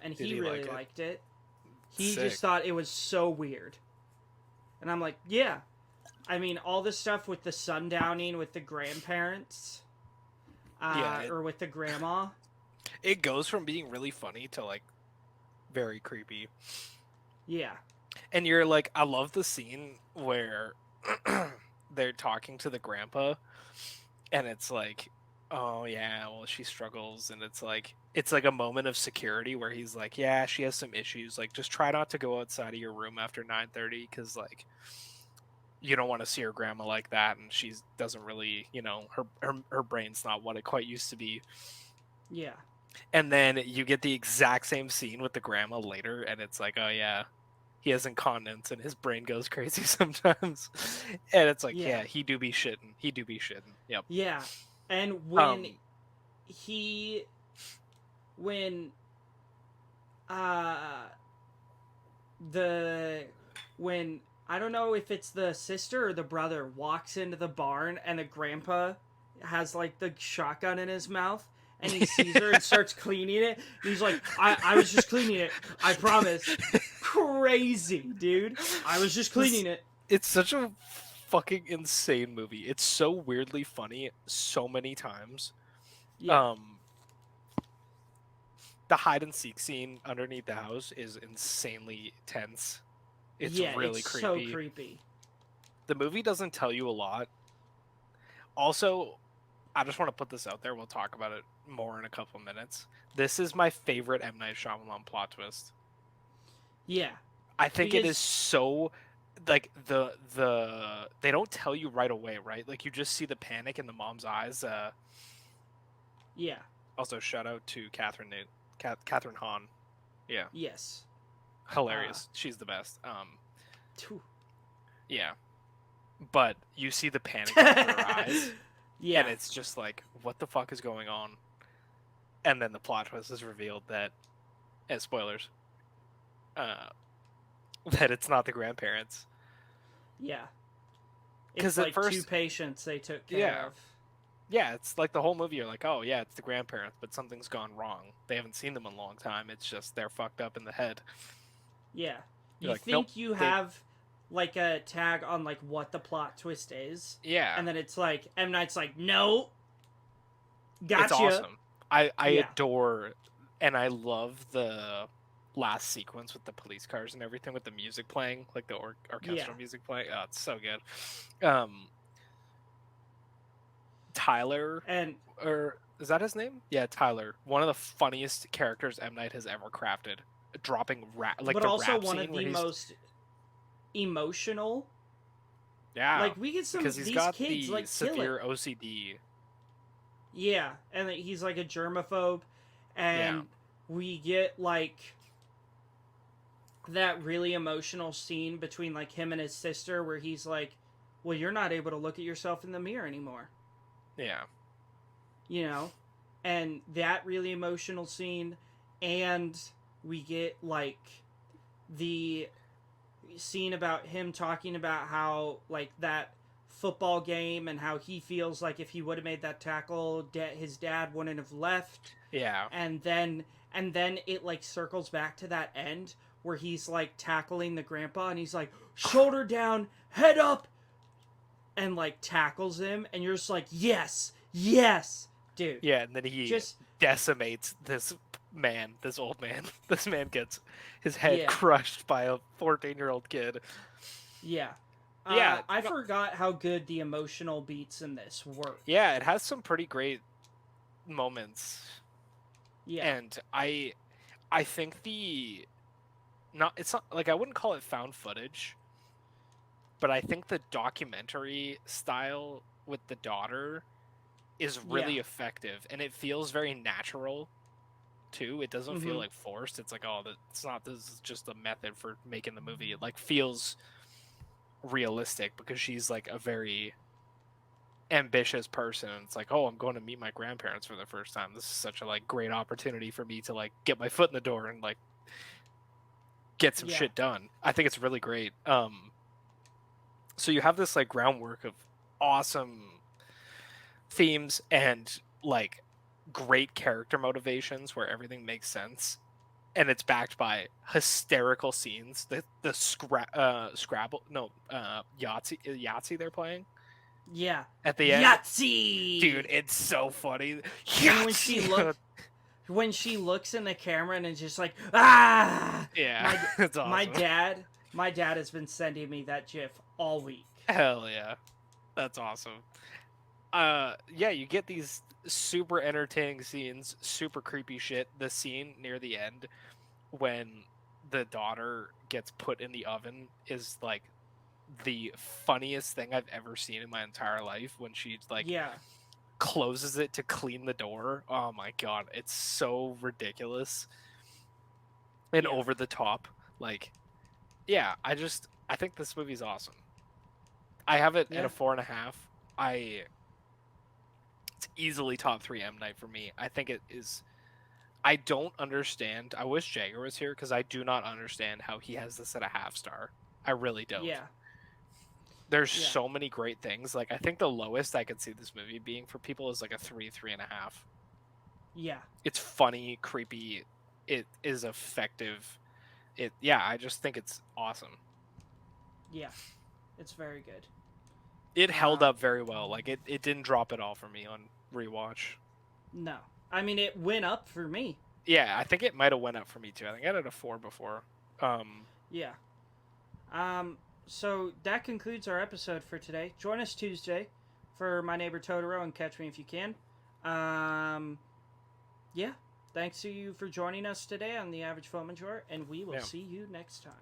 And he really liked it. He Sick. just thought it was so weird. And I'm like, yeah. I mean, all the stuff with the sundowning with the grandparents. Or with the grandma. It goes from being really funny to, like, very creepy. Yeah. And you're like, I love the scene where they're talking to the grandpa, and it's like, oh yeah, well she struggles, and it's like a moment of security where he's like, yeah, she has some issues, like just try not to go outside of your room after 9:30 because like you don't want to see her grandma like that, and she doesn't really, her brain's not what it quite used to be. Yeah. And then you get the exact same scene with the grandma later, and it's like, oh yeah, he has incontinence and his brain goes crazy sometimes. And it's like, yeah, he do be shitting. Yep. Yeah. And when I don't know if it's the sister or the brother walks into the barn and the grandpa has like the shotgun in his mouth and he sees her and starts cleaning it. And he's like, I was just cleaning it. I promise. Crazy, dude. I was just cleaning it. It's such a fucking insane movie. It's so weirdly funny so many times. Yeah. The hide and seek scene underneath the house is insanely tense. It's really it's creepy. So creepy. The movie doesn't tell you a lot. Also, I just want to put this out there. We'll talk about it more in a couple minutes. This is my favorite M. Night Shyamalan plot twist. Yeah. I think it is so like the they don't tell you right away, right? Like you just see the panic in the mom's eyes. Yeah. Also, shout out to Catherine Hahn. Yeah. Yes. Hilarious. She's the best. Phew. Yeah. But you see the panic in her eyes. Yeah. And it's just like, what the fuck is going on? And then the plot twist is revealed that, as spoilers, that it's not the grandparents. Yeah. Because like at first, 2 patients they took care of. Yeah, it's like the whole movie. You're like, oh yeah, it's the grandparents, but something's gone wrong. They haven't seen them in a long time. It's just they're fucked up in the head. Yeah. You like, think nope, you have like a tag on like what the plot twist is. Yeah. And then it's like M. Night's like, no. Gotcha. It's awesome. I adore and I love the last sequence with the police cars and everything with the music playing, like the orchestral music playing. Oh, it's so good. Tyler, or is that his name? Yeah, Tyler. One of the funniest characters M. Night has ever crafted. Dropping like but the also rap one scene of the most emotional. Yeah, like we get some because he's these got kids the like severe OCD. Yeah, and he's like a germaphobe, and we get like that really emotional scene between like him and his sister where he's like, well, you're not able to look at yourself in the mirror anymore. Yeah. You know? And that really emotional scene, and we get like the scene about him talking about how like that football game and how he feels like if he would have made that tackle, his dad wouldn't have left. Yeah. And then it like circles back to that end where he's like tackling the grandpa and he's like, shoulder down, head up, and like tackles him, and you're just like, yes, dude. Yeah, and then he just decimates this old man. This man gets his head crushed by a 14-year-old kid. Yeah. I forgot how good the emotional beats in this were. Yeah, it has some pretty great moments. Yeah. And I think it's not like I wouldn't call it found footage, but I think the documentary style with the daughter is really effective, and it feels very natural too. It doesn't feel like forced. It's like, oh, this is just a method for making the movie. It like feels realistic because she's like a very ambitious person. It's like, oh, I'm going to meet my grandparents for the first time. This is such a like great opportunity for me to like get my foot in the door and like get some shit done. I think it's really great. So you have this like groundwork of awesome themes and like great character motivations where everything makes sense, and it's backed by hysterical scenes. The Scrabble, no, Yahtzee they're playing. Yeah. At the end, Yahtzee, dude, it's so funny. And when she looks in the camera and it's just like, ah, yeah, it's awesome. My dad has been sending me that GIF all week. Hell yeah, that's awesome. Yeah, you get these super entertaining scenes, super creepy shit. The scene near the end when the daughter gets put in the oven is like the funniest thing I've ever seen in my entire life. When she like closes it to clean the door. Oh my god, it's so ridiculous and over the top. Like, yeah, I think this movie's awesome. I have it at a 4.5. It's easily top 3 M. Night for me. I think it is. I don't understand. I wish Jagger was here because I do not understand how he has this at a 0.5 star. I really don't. Yeah. There's so many great things. Like, I think the lowest I could see this movie being for people is like a 3.5. Yeah. It's funny, creepy. It is effective. I just think it's awesome. Yeah, it's very good. It held up very well. Like, it didn't drop at all for me on rewatch. No. I mean, it went up for me. Yeah, I think it might have went up for me too. I think I had a 4 before. Yeah. So that concludes our episode for today. Join us Tuesday for My Neighbor Totoro and Catch Me If You Can. Yeah. Thanks to you for joining us today on The Average Film Enjoyer, and we will see you next time.